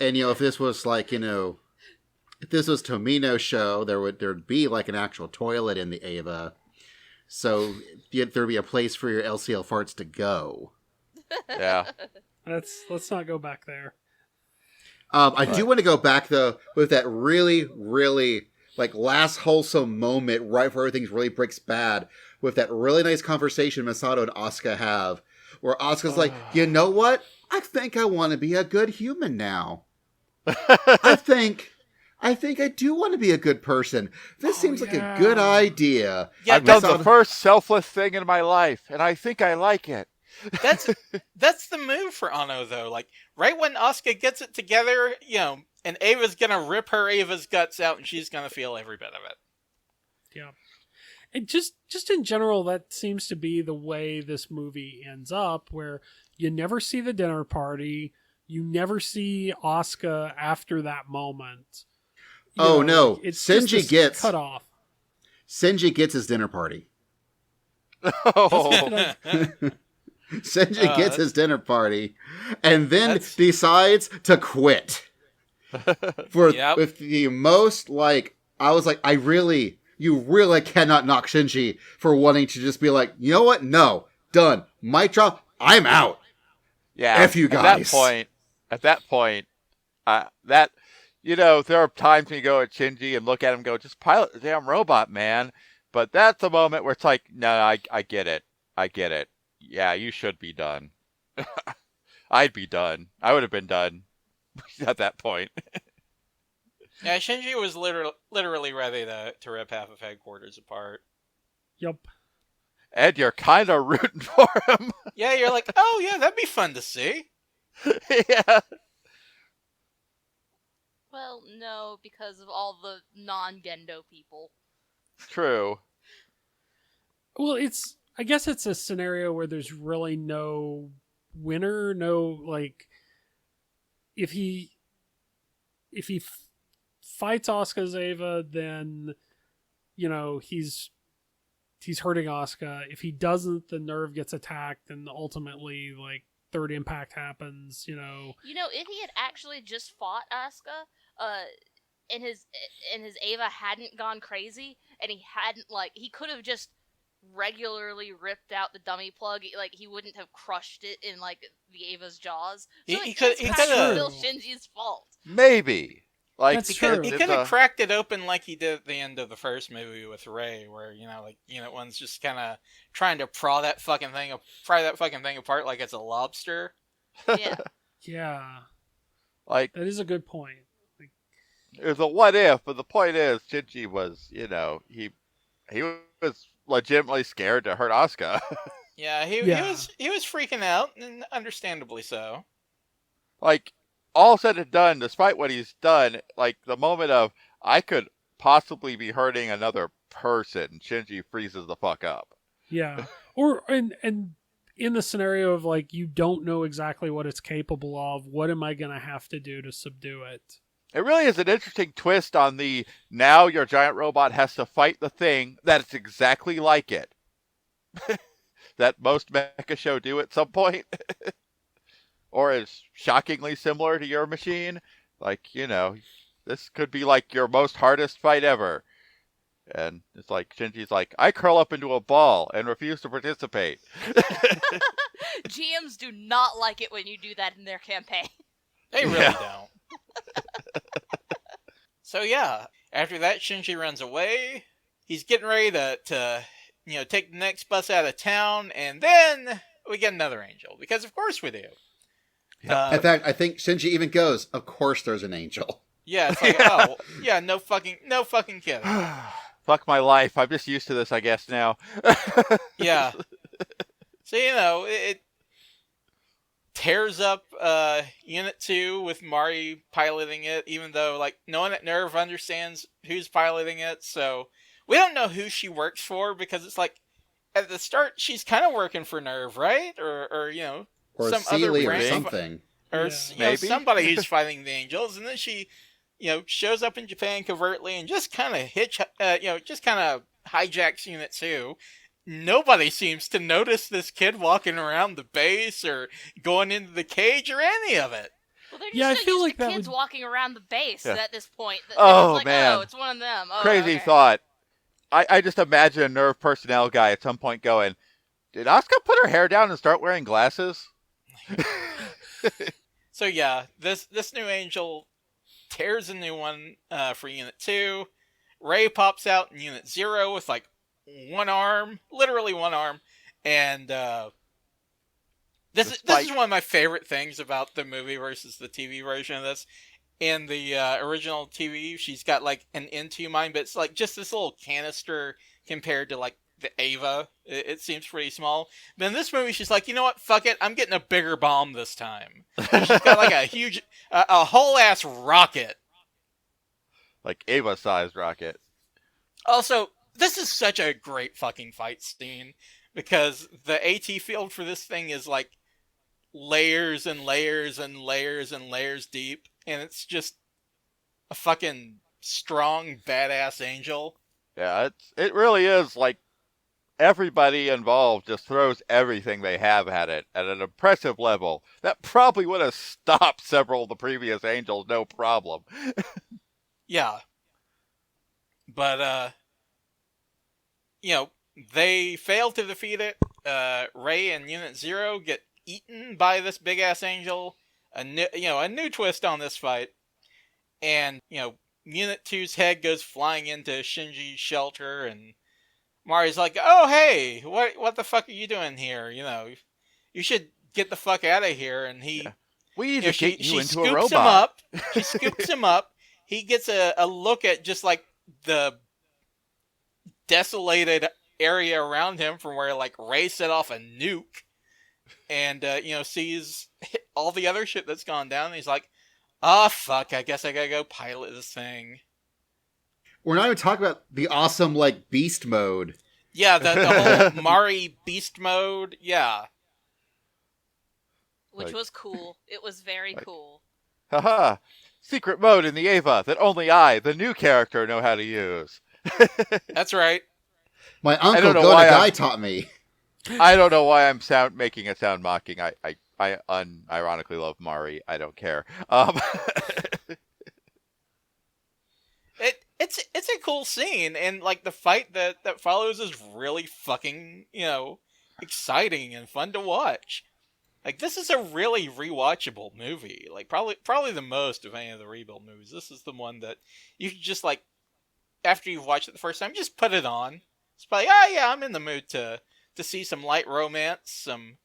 And, if this was like, if this was Tomino's show, there'd be like an actual toilet in the Eva. So there'd be a place for your LCL farts to go. Yeah. Let's not go back there. I do want to go back, though, with that really, really, like, last wholesome moment right before everything really breaks bad, with that really nice conversation Masato and Asuka have, where Asuka's like, you know what? I think I want to be a good human now. I think I do want to be a good person. This seems like a good idea. Yeah, I've done the first selfless thing in my life, and I think I like it. That's the move for Anno, though. Like, right when Asuka gets it together, and Ava's gonna rip her Ava's guts out, and she's gonna feel every bit of it. Yeah. And just in general, that seems to be the way this movie ends up, where you never see the dinner party, you never see Asuka after that moment. No. It's Shinji gets cut off. Shinji gets his dinner party. Oh. Shinji gets his dinner party, and then decides to quit. With the most, like, I was like, you really cannot knock Shinji for wanting to just be like, you know what? No, done. Mic drop. I'm out. Yeah. F you guys. At that point, there are times when you go at Shinji and look at him and go, just pilot the damn robot, man. But that's a moment where it's like, no, I get it. Yeah, you should be done. I'd be done. I would have been done at that point. Yeah, Shinji was literally ready to rip half of headquarters apart. Yep. And you're kind of rooting for him. Yeah, you're like, oh yeah, that'd be fun to see. Yeah. Well, no, because of all the non-Gendo people. True. Well, I guess it's a scenario where there's really no winner, no, like, if he fights Asuka's Ava, then, he's hurting Asuka. If he doesn't, the Nerve gets attacked, and ultimately, like, third impact happens, if he had actually just fought Asuka, and his Ava hadn't gone crazy, and he hadn't, like, he could have just regularly ripped out the dummy plug, like, he wouldn't have crushed it in, like, the Ava's jaws. So he could have still Shinji's fault. Maybe. Like, that's true. He could have cracked it open like he did at the end of the first movie with Rey, where one's just kind of trying to pry that fucking thing apart like it's a lobster. Yeah. Yeah. Like, that is a good point. There's a what if, but the point is, Shinji was, he was legitimately scared to hurt Asuka. Yeah, he was freaking out, and understandably so. Like, all said and done, despite what he's done, like, the moment of, I could possibly be hurting another person, Shinji freezes the fuck up. Yeah. And in the scenario of, like, you don't know exactly what it's capable of, what am I going to have to do to subdue it? It really is an interesting twist on the, now your giant robot has to fight the thing that's exactly like it. That most mecha show do at some point. Or is shockingly similar to your machine. Like, you know, this could be like your most hardest fight ever. And it's like, Shinji's like, I curl up into a ball and refuse to participate. GMs do not like it when you do that in their campaign. They really don't. So yeah, after that, Shinji runs away. He's getting ready to take the next bus out of town, and then we get another angel, because of course we do. In fact, I think Shinji even goes, of course there's an angel. Yeah, it's like, oh, yeah, no fucking kidding. Fuck my life. I'm just used to this, I guess, now. Yeah. So, it tears up Unit 2 with Mari piloting it, even though, like, no one at NERV understands who's piloting it, so we don't know who she works for, because it's like, at the start, she's kind of working for NERV, right? Or some Sealy other or brand, something. or Maybe. somebody who's fighting the angels, and then she, shows up in Japan covertly and just kind of hijacks Unit 2. Nobody seems to notice this kid walking around the base or going into the cage or any of it. Well, they're just Yeah, I so feel used like to that kids would... walking around the base at this point. Oh, It's like, man. Oh, it's one of them. Oh, Crazy okay. thought. I just imagine a NERV personnel guy at some point going, did Asuka put her hair down and start wearing glasses? So yeah, this new angel tears a new one for Unit 2. Ray pops out in Unit 0 with like one arm, literally one arm, and this is one of my favorite things about the movie versus the TV version of this. In the original TV, she's got like an N2 mine, but it's like just this little canister compared to like the Ava. It seems pretty small. But in this movie, she's like, you know what? Fuck it. I'm getting a bigger bomb this time. She's got like a huge, a whole ass rocket. Like Ava-sized rocket. Also, this is such a great fucking fight scene, because the AT field for this thing is like layers and layers and layers and layers deep, and it's just a fucking strong, badass angel. Yeah, it really is like everybody involved just throws everything they have at it at an impressive level. That probably would have stopped several of the previous angels, no problem. Yeah. But, they fail to defeat it. Ray and Unit 0 get eaten by this big-ass angel. A new twist on this fight. And, Unit 2's head goes flying into Shinji's shelter, and Mari's like, oh, hey, what the fuck are you doing here? You should get the fuck out of here. And he... Yeah. We need to get you into a scoops robot. She scoops him up. He gets a look at just, like, the desolated area around him from where, like, Ray set off a nuke. And, sees all the other shit that's gone down. And he's like, oh, fuck, I guess I gotta go pilot this thing. We're not even talking about the awesome, like, beast mode. Yeah, the whole Mari beast mode, yeah. Which was cool. It was very cool. Haha! Secret mode in the Ava that only I, the new character, know how to use. That's right. My uncle Guy taught me. I don't know why I'm making it sound mocking. I unironically love Mari. I don't care. It's a cool scene, and like the fight that follows is really fucking, exciting and fun to watch. Like, this is a really rewatchable movie. Like, probably the most of any of the Rebuild movies. This is the one that you can just, like, after you've watched it the first time, just put it on. It's like, oh yeah, I'm in the mood to see some light romance, some,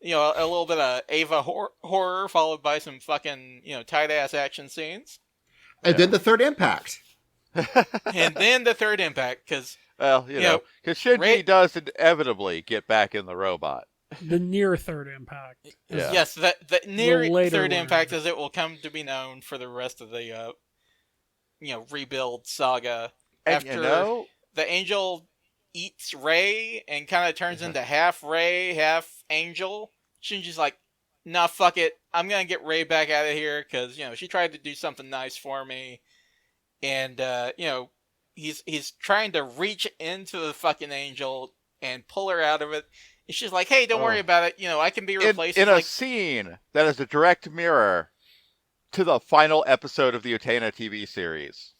a little bit of Ava horror, followed by some fucking, tight-ass action scenes. And then the third impact. And then the third impact, because Well, you know, because Shinji Ray- does inevitably get back in the robot. The near third impact. Yeah. Yes, the near later third one. impact, as it will come to be known for the rest of the rebuild saga. And After you know, the angel eats Ray and kind of turns into half Ray, half angel, Shinji's like, nah, fuck it. I'm gonna get Ray back out of here because she tried to do something nice for me, and he's trying to reach into the fucking angel and pull her out of it. And she's like, hey, don't worry about it. I can be replaced. in a scene that is a direct mirror to the final episode of the Utena TV series.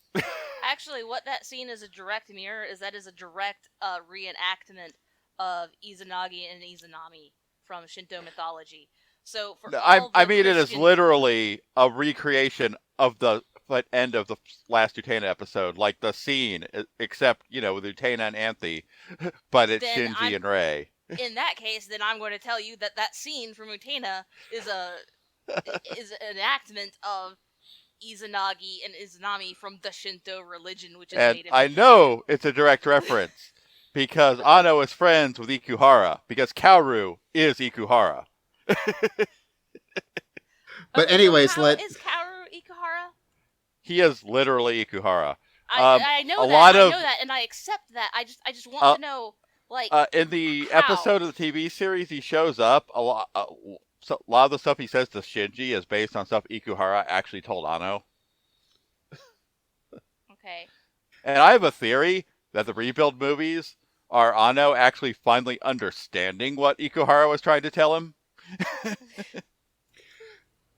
Actually, what that scene is a direct mirror is a direct reenactment of Izanagi and Izanami from Shinto mythology. So for I mean, it is literally a recreation of the end of the last Utena episode, like the scene, except with Utena and Anthe, but it's Then Shinji and Rei. In that case, then I'm going to tell you that scene from Utena is is an enactment of Izanagi and Izanami from the Shinto religion, which is And native. I know it's a direct reference because Ano is friends with Ikuhara because Kaoru is Ikuhara. But anyways, so is Kaoru Ikuhara? He is literally Ikuhara. I know a that. lot I of- know that, and I accept that. I just want to know, like, in the how? episode of the TV series, he shows up. A lot of the stuff he says to Shinji is based on stuff Ikuhara actually told Ano. Okay. And I have a theory that the Rebuild movies are Ano actually finally understanding what Ikuhara was trying to tell him.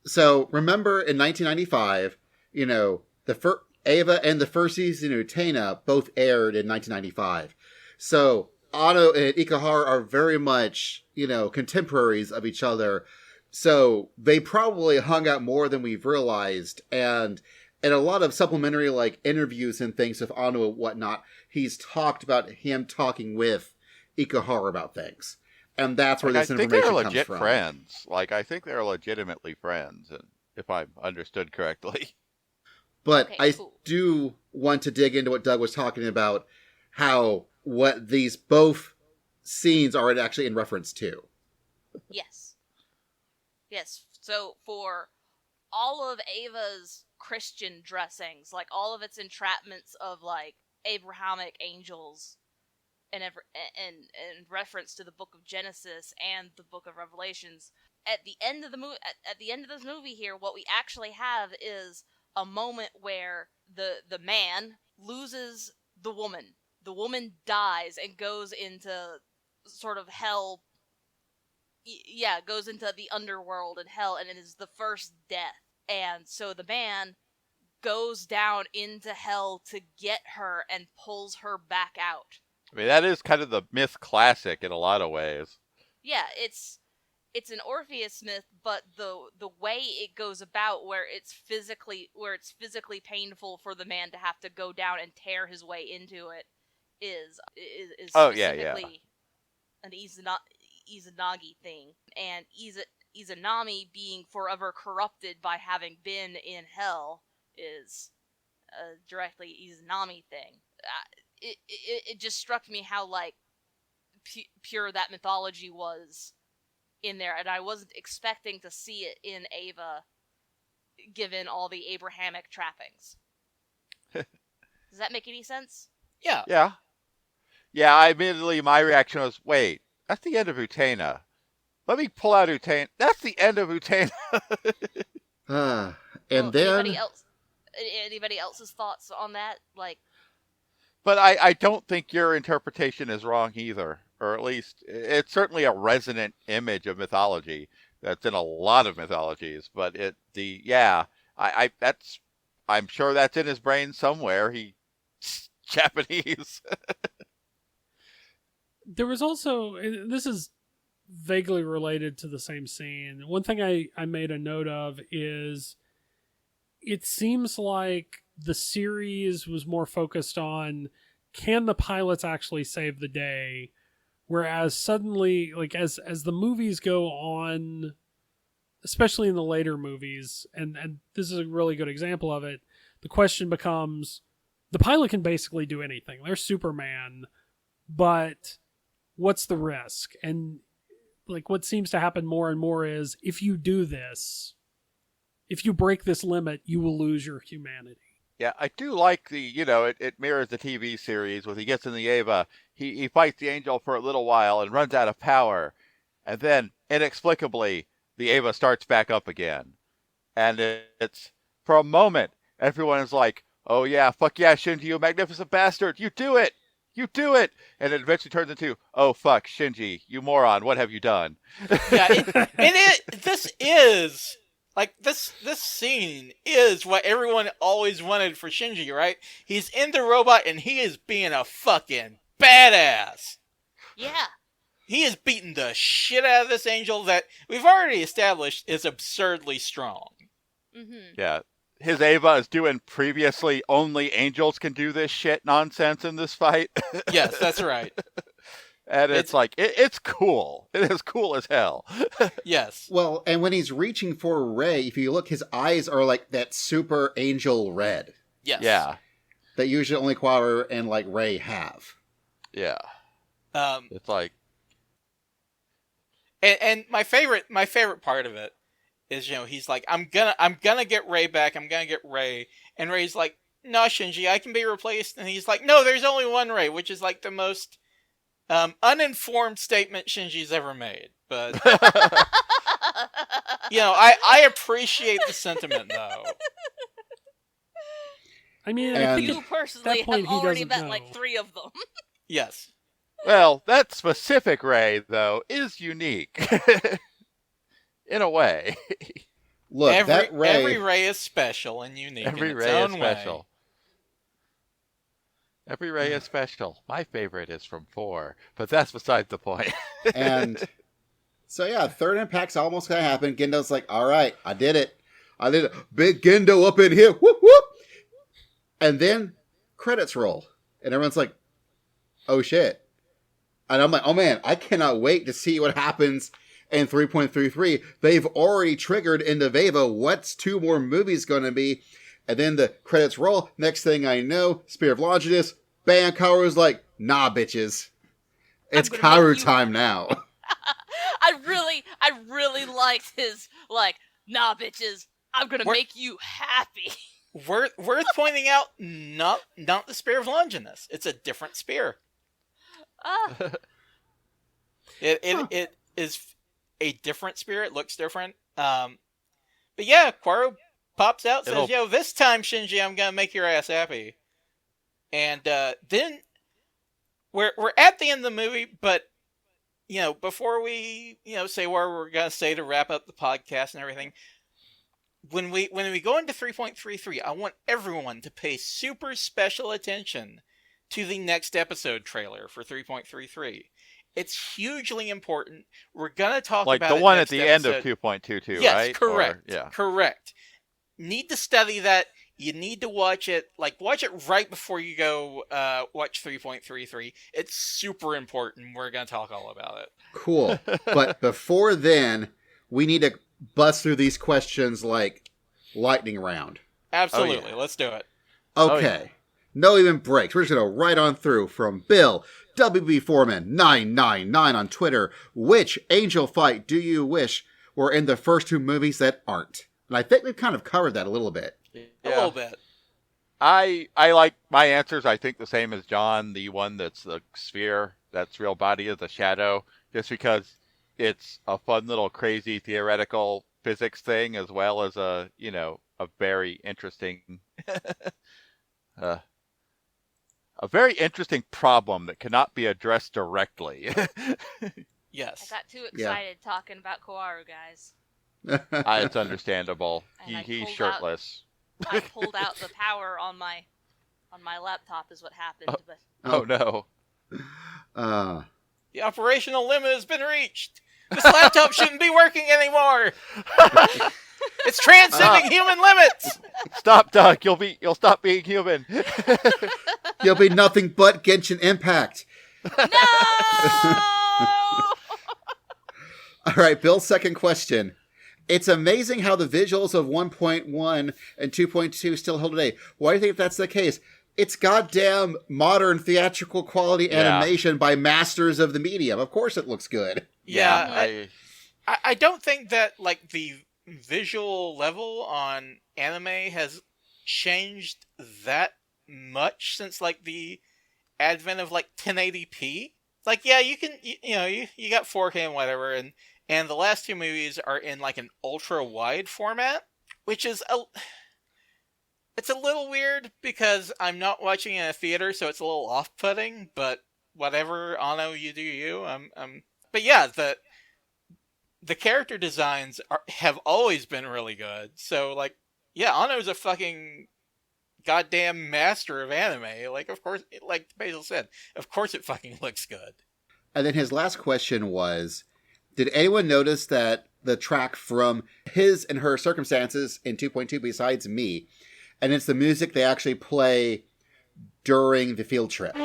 So remember in 1995, the Eva and the first season of Utena both aired in 1995. So Ano and Ikuhara are very much, contemporaries of each other. So they probably hung out more than we've realized. And in a lot of supplementary interviews and things with Ano and whatnot, he's talked about him talking with Ikuhara about things. And that's where this I think information they're comes legit from. friends. I think they're legitimately friends, if I understood correctly. But Okay, I cool. do want to dig into what Doug was talking about, what these both scenes are actually in reference to. Yes. Yes. So for all of Ava's Christian dressings, all of its entrapments of Abrahamic angels, and reference to the Book of Genesis and the Book of Revelations, at the end of the at the end of this movie here, what we actually have is a moment where the man loses the woman. The woman dies and goes into sort of hell. Yeah, goes into the underworld and hell, and it is the first death. And so the man goes down into hell to get her and pulls her back out. I mean, that is kind of the myth classic in a lot of ways. Yeah, it's an Orpheus myth, but the way it goes about, where it's physically painful for the man to have to go down and tear his way into it, is specifically an Izanagi thing, and Izanami being forever corrupted by having been in hell is a directly Izanami thing. It just struck me how pure that mythology was in there, and I wasn't expecting to see it in Ava, given all the Abrahamic trappings. Does that make any sense? Yeah. Yeah, admittedly, my reaction was, wait, that's the end of Utena. Let me pull out Utena. That's the end of Utena. And then... Anybody else's thoughts on that? But I don't think your interpretation is wrong either. Or at least, it's certainly a resonant image of mythology that's in a lot of mythologies. But I'm sure that's in his brain somewhere. He's Japanese. There was also, this is vaguely related to the same scene. One thing I made a note of is it seems like the series was more focused on, can the pilots actually save the day? Whereas suddenly, as the movies go on, especially in the later movies, and this is a really good example of it, the question becomes, the pilot can basically do anything. They're Superman, but what's the risk? And like what seems to happen more and more is if you do this, if you break this limit, you will lose your humanity. Yeah, I do like it mirrors the TV series when he gets in the Eva. He fights the angel for a little while and runs out of power. And then, inexplicably, the Eva starts back up again. And it's, for a moment, everyone is like, oh yeah, fuck yeah, Shinji, you magnificent bastard, you do it! You do it! And it eventually turns into, oh fuck, Shinji, you moron, what have you done? Yeah, this is... Like, this scene is what everyone always wanted for Shinji, right? He's in the robot and he is being a fucking badass. Yeah. He is beating the shit out of this angel that we've already established is absurdly strong. Mm-hmm. Yeah. His Eva is doing previously only angels can do this shit nonsense in this fight. Yes, that's right. And it's like, it's cool. It is cool as hell. Yes. Well, and when he's reaching for Rey, if you look, his eyes are like that super angel red. Yes. Yeah. That usually only Quattro and like Rey have. Yeah. It's like... And my favorite part of it is, he's like, I'm gonna get Rey back, I'm gonna get Rey. And Rey's like, no, Shinji, I can be replaced. And he's like, no, there's only one Rey, which is like the most uninformed statement Shinji's ever made. But, I appreciate the sentiment, though. I mean, And I think You personally that point, have he already doesn't met know. like 3 of them. Yes. Well, that specific Rey, though, is unique. In a way. Look, that Rey... Every Rey is special and unique Every in its Rey is own special. way. Every Rey is special. My favorite is from 4, but that's beside the point. And so, yeah, third impact's almost going to happen. Gendo's like, all right, I did it. Big Gendo up in here. Whoop, whoop. And then credits roll. And everyone's like, oh, shit. And I'm like, oh, man, I cannot wait to see what happens in 3.33. They've already triggered into Veva. What's 2 more movies going to be? And then the credits roll. Next thing I know, Spear of Longinus. Bam, Kaoru's like, nah, bitches. It's Kaoru time now. I really liked his, like, nah, bitches, I'm gonna make you happy. Worth pointing out, not the Spear of Longinus. It's a different spear. It is a different spear. It looks different. But yeah, Quattro pops out, says, yo, this time, Shinji, I'm gonna make your ass happy. And then we're at the end of the movie, but before we say where we're gonna say to wrap up the podcast and everything, when we go into 3.33, I want everyone to pay super special attention to the next episode trailer for 3.33. It's hugely important. We're gonna talk about the one it at the next end of episode. 2.22, yes, right? Correct. Yeah, correct. Need to study that. You need to watch it. Watch it right before you go watch 3.33. It's super important. We're gonna talk all about it. Cool. But before then, we need to bust through these questions like lightning round. Absolutely. Oh, yeah. Let's do it. Okay. yeah. No even breaks. We're just going to right on through from Bill, WB Foreman 999 on Twitter. Which angel fight do you wish were in the first 2 movies that aren't? And I think we've kind of covered that a little bit. A little bit. I like my answers, I think, the same as John. The one that's the sphere, that's real body is the shadow, just because it's a fun little crazy theoretical physics thing, as well as a very interesting a very interesting problem that cannot be addressed directly. Yes. I got too excited talking about Kaoru, guys. It's understandable. And He's shirtless. I pulled out the power on my laptop is what happened. But Oh no. The operational limit has been reached. This laptop shouldn't be working anymore. It's transcending human limits. Stop, Doug. You'll stop being human. You'll be nothing but Genshin Impact. no! All right, Bill's second question. It's amazing how the visuals of 1.1 and 2.2 still hold today. Why do you think that's the case? It's goddamn modern theatrical quality Yeah. animation by masters of the medium. Of course it looks good. Yeah, I don't think that like the visual level on anime has changed that much since like the advent of like 1080p. Like, yeah, you can you got 4K and whatever, and the last two movies are in like an ultra wide format, which is it's a little weird because I'm not watching in a theater, so it's a little off-putting. But whatever, Anno, you do you. But yeah, the character designs have always been really good. So like, yeah, Anno's a fucking goddamn master of anime. Like, of course, like Basil said, of course it fucking looks good. And then his last question was, did anyone notice that the track from His and Her Circumstances in 2.2 besides me, and it's the music they actually play during the field trip?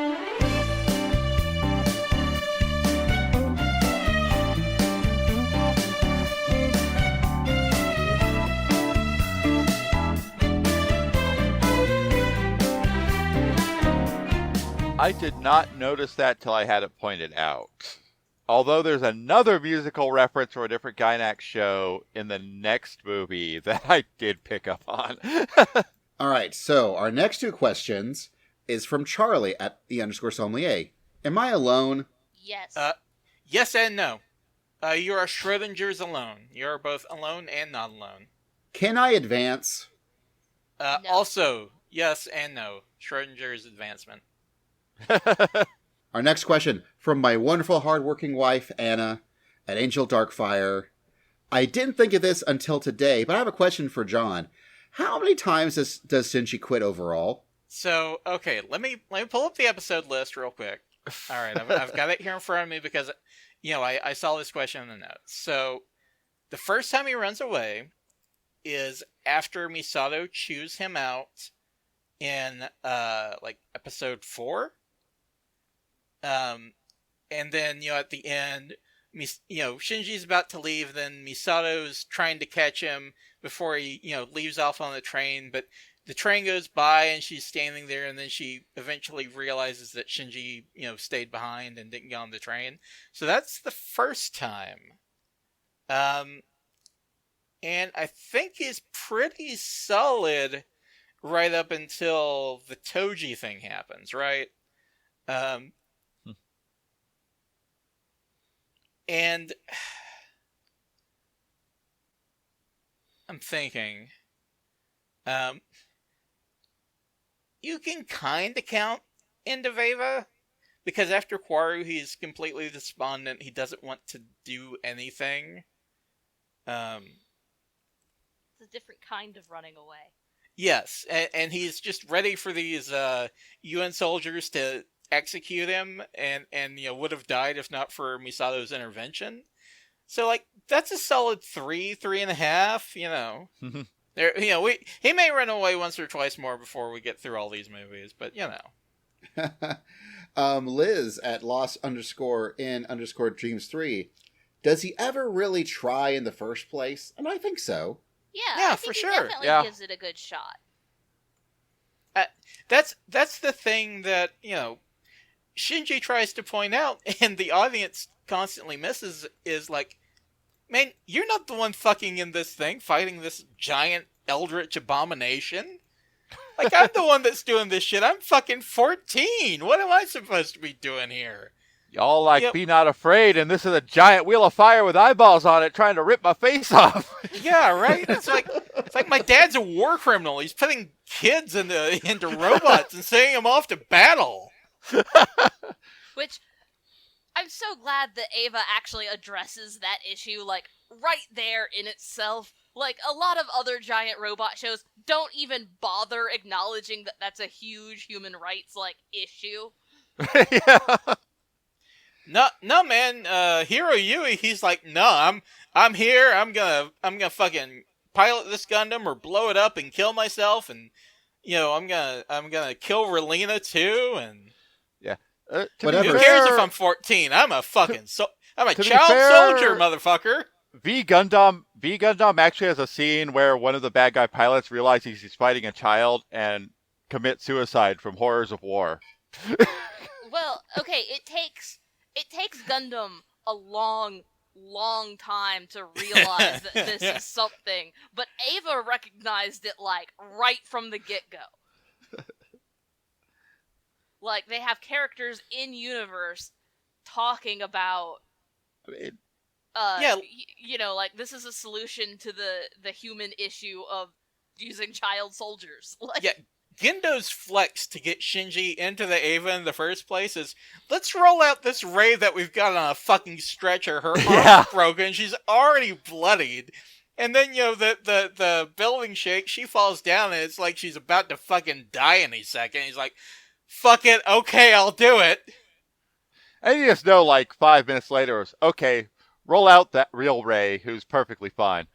I did not notice that till I had it pointed out. Although there's another musical reference from a different Gainax show in the next movie that I did pick up on. All right, so our next two questions is from Charlie at @the_sommelier. Am I alone? Yes. Yes and no. You are Schrodinger's alone. You are both alone and not alone. Can I advance? No. Also, yes and no. Schrodinger's advancement. Our next question from my wonderful hardworking wife, Anna, at Angel Darkfire. I didn't think of this until today, but I have a question for John. How many times does Shinji quit overall? So, okay, let me pull up the episode list real quick. All right, I've got it here in front of me because, I saw this question in the notes. So, the first time he runs away is after Misato chews him out in, episode 4. And then, at the end, Shinji's about to leave, then Misato's trying to catch him before he, leaves off on the train, but the train goes by and she's standing there, and then she eventually realizes that Shinji, stayed behind and didn't get on the train. So that's the first time. And I think he's pretty solid right up until the Toji thing happens, right? And I'm thinking, you can kind of count Indiveva, because after Quaru, he's completely despondent. He doesn't want to do anything. It's a different kind of running away. Yes, and he's just ready for these UN soldiers to execute him, and would have died if not for Misato's intervention. So that's a solid 3.5. There, he may run away once or twice more before we get through all these movies, but Liz at Lost_in_Dreams3. Does he ever really try in the first place? And I think so. Yeah, I for think he sure. definitely gives it a good shot. That's the thing that Shinji tries to point out, and the audience constantly misses, is man, you're not the one fucking in this thing, fighting this giant eldritch abomination. I'm the one that's doing this shit. I'm fucking 14. What am I supposed to be doing here? Y'all be not afraid, and this is a giant wheel of fire with eyeballs on it trying to rip my face off. Yeah, right? It's like my dad's a war criminal. He's putting kids into robots and sending them off to battle. Which, I'm so glad that Ava actually addresses that issue, right there in itself. A lot of other giant robot shows don't even bother acknowledging that that's a huge human rights, issue. Yeah. No, man. Hiro Yui, he's like, no, I'm here. I'm gonna fucking pilot this Gundam or blow it up and kill myself, and I'm gonna kill Relina too, and yeah. Whatever. Who cares if I'm 14? I'm a fucking I'm a child soldier, motherfucker. V Gundam actually has a scene where one of the bad guy pilots realizes he's fighting a child and commit suicide from horrors of war. Well, okay, it takes Gundam a long time to realize that this is something, but Ava recognized it like right from the get-go. Like, they have characters in universe talking about I mean, like, this is a solution to the human issue of using child soldiers. Like, Yeah, Gendo's flex to get Shinji into the Ava in the first place is, let's roll out this Rei that we've got on a fucking stretcher. Her arm's broken, she's already bloodied. And then, the building shakes, she falls down, and it's like she's about to fucking die any second. He's like, fuck it, okay, I'll do it. and you just know, like, 5 minutes later, it's, okay, roll out that real Rei who's perfectly fine.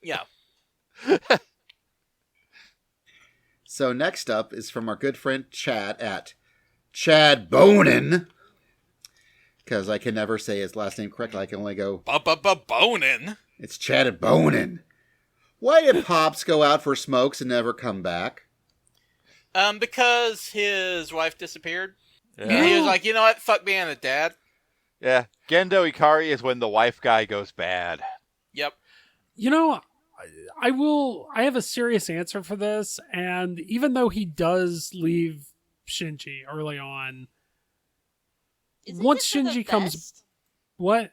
Yeah. So next up is from our good friend Chad at Chad Bonin. Because I can never say his last name correctly. I can only go... Bonin. It's Chad Bonin. Why did Pops go out for smokes and never come back? Because his wife disappeared. Yeah. He was like, you know what, fuck being a dad. Yeah, Gendo Ikari is when the wife guy goes bad. Yep. You know, I have a serious answer for this, and even though he does leave Shinji early on, isn't once it for the Shinji comes... best? What?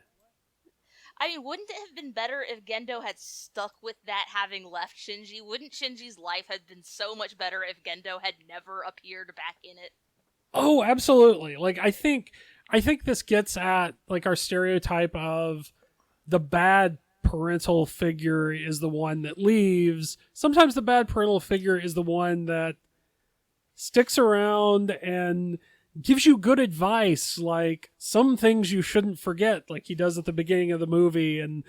I mean, wouldn't it have been better if Gendo had stuck with that having left Shinji? Wouldn't Shinji's life have been so much better if Gendo had never appeared back in it? Oh, absolutely. Like, I think this gets at, like, our stereotype of the bad parental figure is the one that leaves. Sometimes the bad parental figure is the one that sticks around and gives you good advice, like some things you shouldn't forget, like he does at the beginning of the movie. And,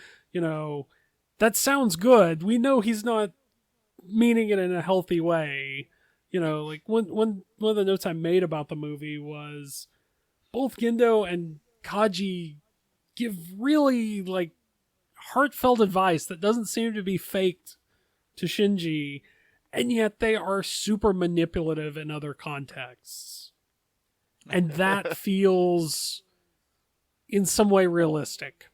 that sounds good. We know he's not meaning it in a healthy way. Like one of the notes I made about the movie was both Gendo and Kaji give really, like, heartfelt advice that doesn't seem to be faked to Shinji, and yet they are super manipulative in other contexts. And that feels in some way realistic.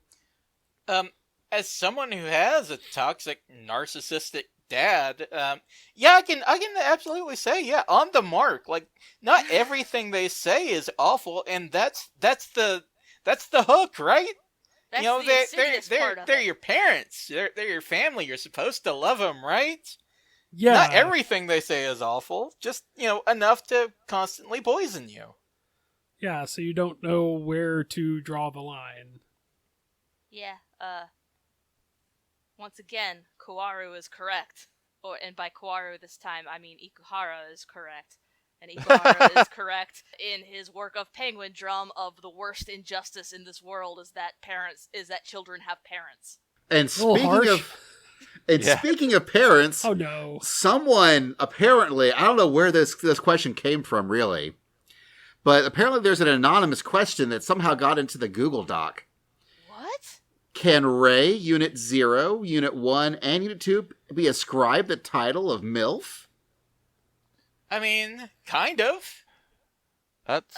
As someone who has a toxic, narcissistic dad, I can absolutely say, yeah, on the mark. Like, not everything they say is awful, and that's the hook, right? That's the insidious part of they're it. your parents. They're your family. You're supposed to love them, right? Yeah. Not everything they say is awful. Just, enough to constantly poison you. Yeah, so you don't know where to draw the line. Yeah, once again, Kawaru is correct. And by Kawaru this time, I mean Ikuhara is correct. And Ikuhara is correct in his work of Penguin Drum of the worst injustice in this world is that children have parents. And harsh. speaking of parents, Oh no. someone apparently, I don't know where this question came from really, but apparently there's an anonymous question that somehow got into the Google Doc. What? Can Rei, Unit 0, Unit 1, and Unit 2 be ascribed the title of MILF? I mean, kind of. That's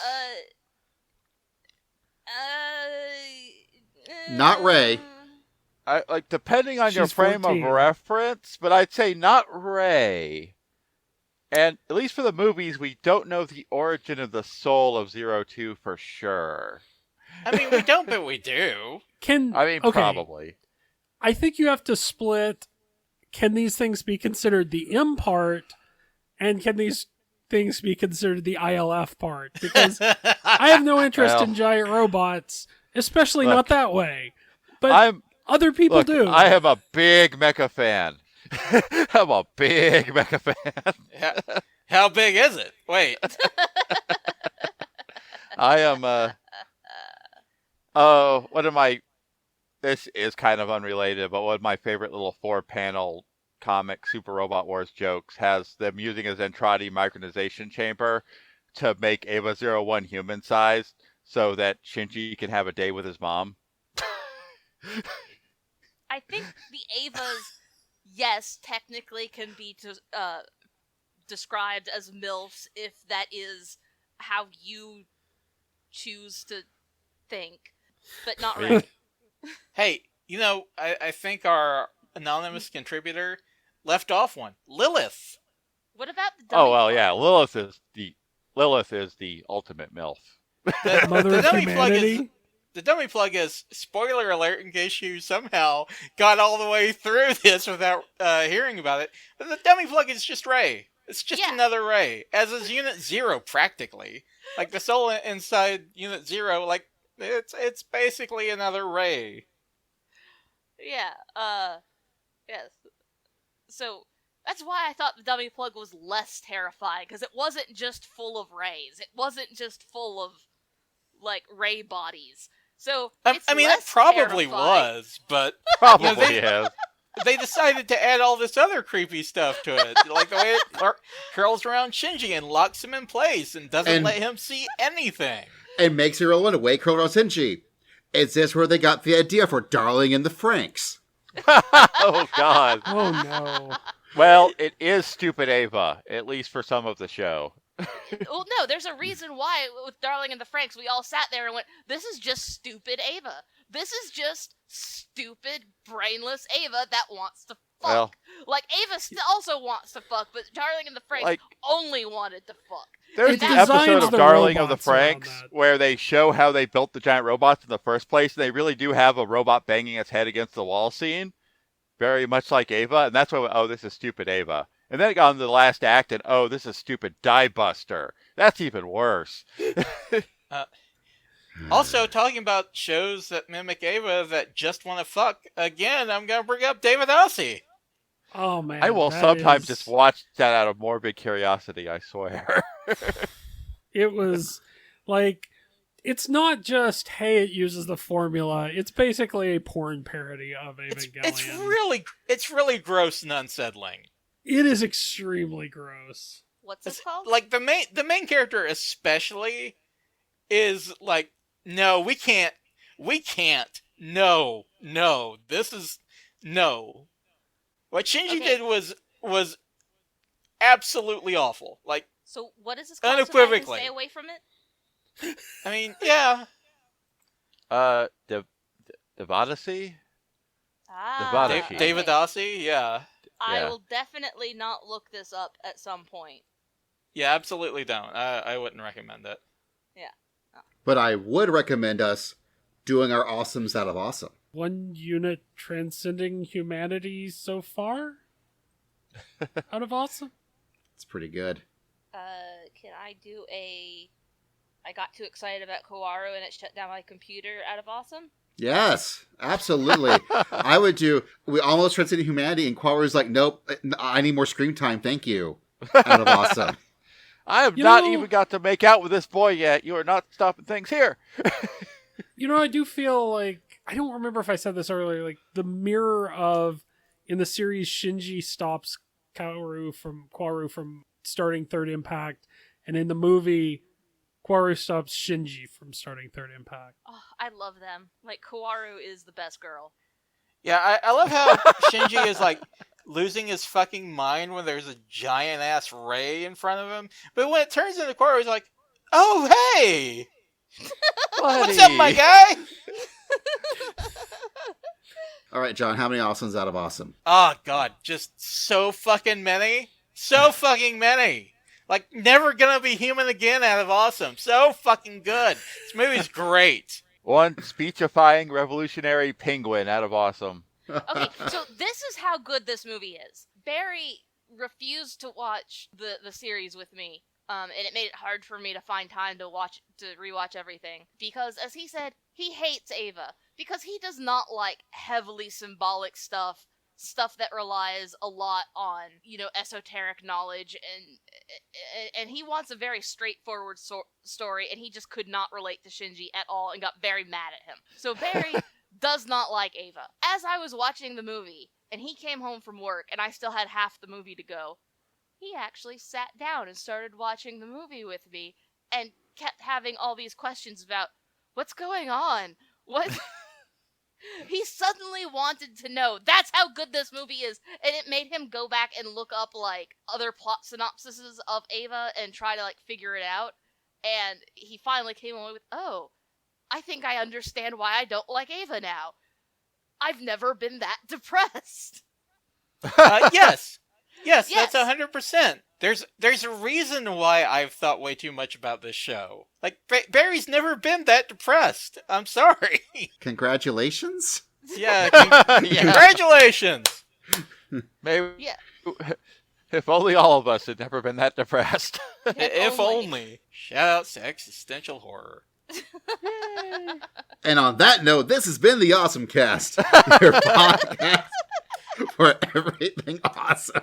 Not Rei. depending on your She's frame 14. of reference, but I'd say not Rei. And at least for the movies, we don't know the origin of the soul of 02 for sure. I mean, we don't, but we do. Okay. Probably. I think you have to split, can these things be considered the M part, and can these things be considered the ILF part? Because I have no interest in giant robots, especially not that way. But other people do. I am a big mecha fan. I'm a big mecha fan. How big is it? Wait. I am this is kind of unrelated, but one of my favorite little 4-panel comic Super Robot Wars jokes has them using a Zentradi micronization chamber to make Ava 01 human sized so that Shinji can have a day with his mom. I think the Avas, yes, technically can be described as MILFs if that is how you choose to think, but not Yeah. right. Hey, I think our anonymous contributor left off one. Lilith. What about the dummy Oh well, plug? yeah. Lilith is the ultimate MILF. The, Mother the of dummy plug is humanity. the dummy plug is, spoiler alert in case you somehow got all the way through this without hearing about it, but the dummy plug is just Ray. It's just Yeah. another Ray, as is Unit 0 practically. Like the soul inside Unit 0, like it's basically another Ray. Yeah, yes. So, that's why I thought the dummy plug was less terrifying, because it wasn't just full of rays. It wasn't just full of, like, ray bodies. So, it's I mean, it less probably terrifying. was, but Probably is. they decided to add all this other creepy stuff to it, like the way it curls around Shinji and locks him in place and doesn't And- let him see anything. And makes her run away, Chrono Senshi. Is this where they got the idea for Darling and the Franks? Oh God. Oh no. Well, it is stupid Ava, at least for some of the show. Well, no, there's a reason why with Darling and the Franks we all sat there and went, this is just stupid Ava. This is just stupid, brainless Ava that wants to fuck. Well- like, Ava also wants to fuck, but Darling and the Franks Like- only wanted to fuck. There's It the designs episode of the Darling of the robots around Franks that. where they show how they built the giant robots in the first place, and they really do have a robot banging its head against the wall scene, very much like Ava, and that's why, oh, this is stupid Ava. And then it got into the last act, and oh, this is stupid Die Buster. That's even worse. Also, talking about shows that mimic Ava that just want to fuck, again, I'm going to bring up David Ossie. Oh man. I will that sometimes is- just watch that out of morbid curiosity, I swear. It was like, it's not just, hey, it uses the formula. It's basically a porn parody of Evangelion. It's really gross and unsettling. It is extremely gross. What's this called? Like the main character especially is like, no, we can't, no, this is, no. What Shinji Okay. did was absolutely awful. Like, So what is this called? So that I can Unequivocally. stay away from it? I mean, yeah, Devadacy? Ah, Devadashi. okay. David Ossie, yeah. I Yeah. will definitely not look this up at some point. Yeah, absolutely don't. I wouldn't recommend it. But I would recommend us doing our awesomes out of awesome. One unit transcending humanity so far? Out of awesome? It's pretty good. Can I do a... I got too excited about Kowaru and it shut down my computer out of awesome? Yes, absolutely. I would do. We almost transcended humanity, and Quawaru's like, nope, I need more screen time. Thank you. Out of awesome. I have You not know- even got to make out with this boy yet. You are not stopping things here. You know, I do feel like, I don't remember if I said this earlier, like the mirror of, in the series, Shinji stops Kaoru Kwaru from starting Third Impact, and in the movie, Kwaru stops Shinji from starting Third Impact. Oh, I love them. Like, Kowaru is the best girl. Yeah, I love how Shinji is like losing his fucking mind when there's a giant ass ray in front of him. But when it turns into Korra, he's like, oh, hey! What's up, my guy? All right, John, how many awesomes out of awesome? Oh, God, just so fucking many. So fucking many. Like, never gonna be human again out of awesome. So fucking good. This movie's great. One speechifying revolutionary penguin out of awesome. Okay, so this is how good this movie is. Barry refused to watch the series with me, and it made it hard for me to find time to rewatch everything because, as he said, he hates Ava because he does not like heavily symbolic stuff that relies a lot on, esoteric knowledge, and he wants a very straightforward story, and he just could not relate to Shinji at all and got very mad at him. So Barry does not like Ava. As I was watching the movie, and he came home from work, and I still had half the movie to go, he actually sat down and started watching the movie with me, and kept having all these questions about, what's going on? What... He suddenly wanted to know. That's how good this movie is. And it made him go back and look up, like, other plot synopsises of Ava and try to, like, figure it out. And he finally came away with, oh, I think I understand why I don't like Ava now. I've never been that depressed. Yes. Yes, Yes. that's 100%. There's a reason why I've thought way too much about this show. Like, Barry's never been that depressed. I'm sorry. Congratulations. Yeah, congratulations. Maybe Yeah. if only all of us had never been that depressed. If only. Shout out to existential horror. And on that note, this has been the OSMcast, your podcast for everything awesome.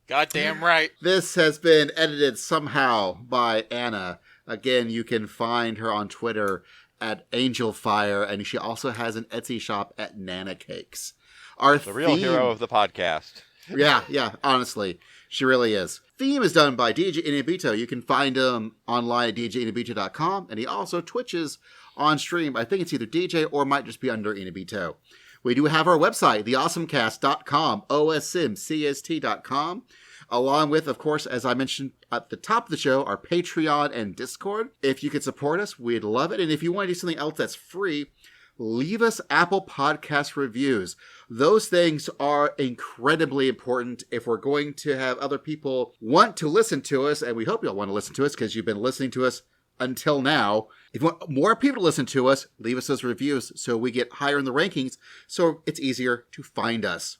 Goddamn right. This has been edited somehow by Anna. Again, you can find her on Twitter at Angelfire, and she also has an Etsy shop at Nana Cakes. The real hero of the podcast. Yeah, honestly. She really is. Theme is done by DJ Inabito. You can find him online at djinabito.com, and he also Twitches on stream. I think it's either DJ or might just be under Inabito. We do have our website, theawesomecast.com, OSMcast.com, along with, of course, as I mentioned at the top of the show, our Patreon and Discord. If you could support us, we'd love it. And if you want to do something else that's free, leave us Apple Podcast reviews. Those things are incredibly important if we're going to have other people want to listen to us, and we hope you'll want to listen to us because you've been listening to us until now. If you want more people to listen to us, leave us those reviews so we get higher in the rankings so it's easier to find us.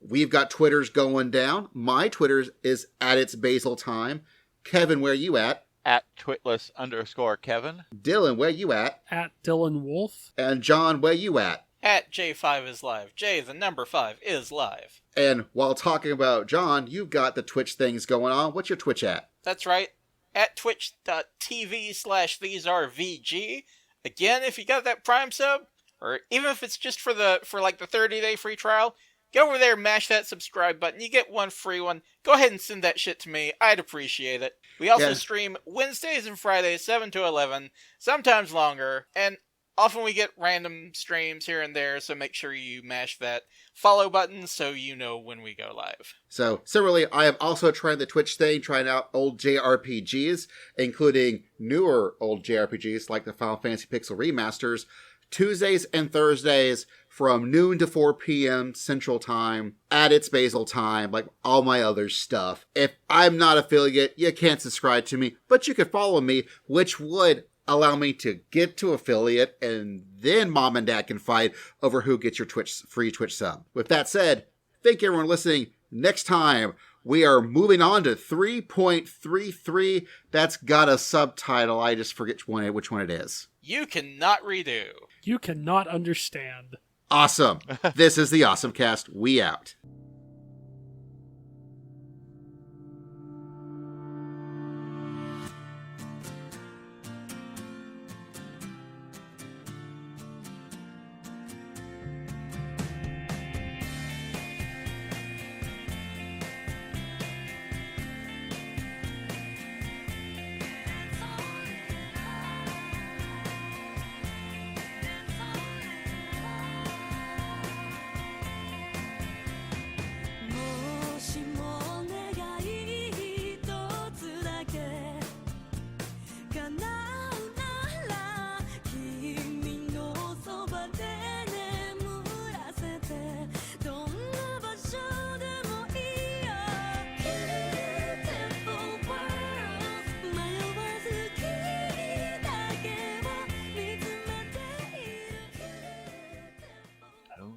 We've got Twitters going down. My Twitter is at its Basil time. Kevin, where you at? At Twitless_Kevin. Dylan, where you at? At Dylan Wolf. And John, where you at? At J5 is live. J, the number 5, is live. And while talking about John, you've got the Twitch things going on. What's your Twitch at? That's right. At twitch.tv/thesrevg. Again, if you got that Prime sub, or even if it's just for the 30-day free trial, go over there, mash that subscribe button. You get one free one. Go ahead and send that shit to me. I'd appreciate it. We also stream Wednesdays and Fridays, 7 to 11, sometimes longer, and often we get random streams here and there, so make sure you mash that follow button so you know when we go live. So, similarly, I am also trying the Twitch thing, trying out old JRPGs, including newer old JRPGs like the Final Fantasy Pixel Remasters, Tuesdays and Thursdays from noon to 4 p.m. Central Time at its Basil time, like all my other stuff. If I'm not affiliate, you can't subscribe to me, but you could follow me, which would allow me to get to affiliate, and then mom and dad can fight over who gets your free Twitch sub. With that said, thank you everyone listening. Next time, we are moving on to 3.33. That's got a subtitle. I just forget which one it is. You cannot redo. You cannot understand. Awesome. This is the OSMcast. We out.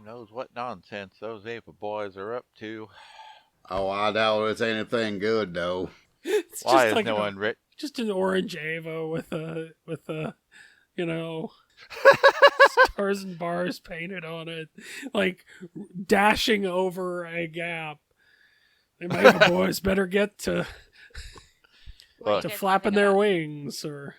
Knows what nonsense those Ava boys are up to. Oh, I doubt it's anything good, though. It's Why just is like no one rich? just an orange Ava with a stars and bars painted on it, like dashing over a gap. The Ava boys better get to Look, flapping their wings, or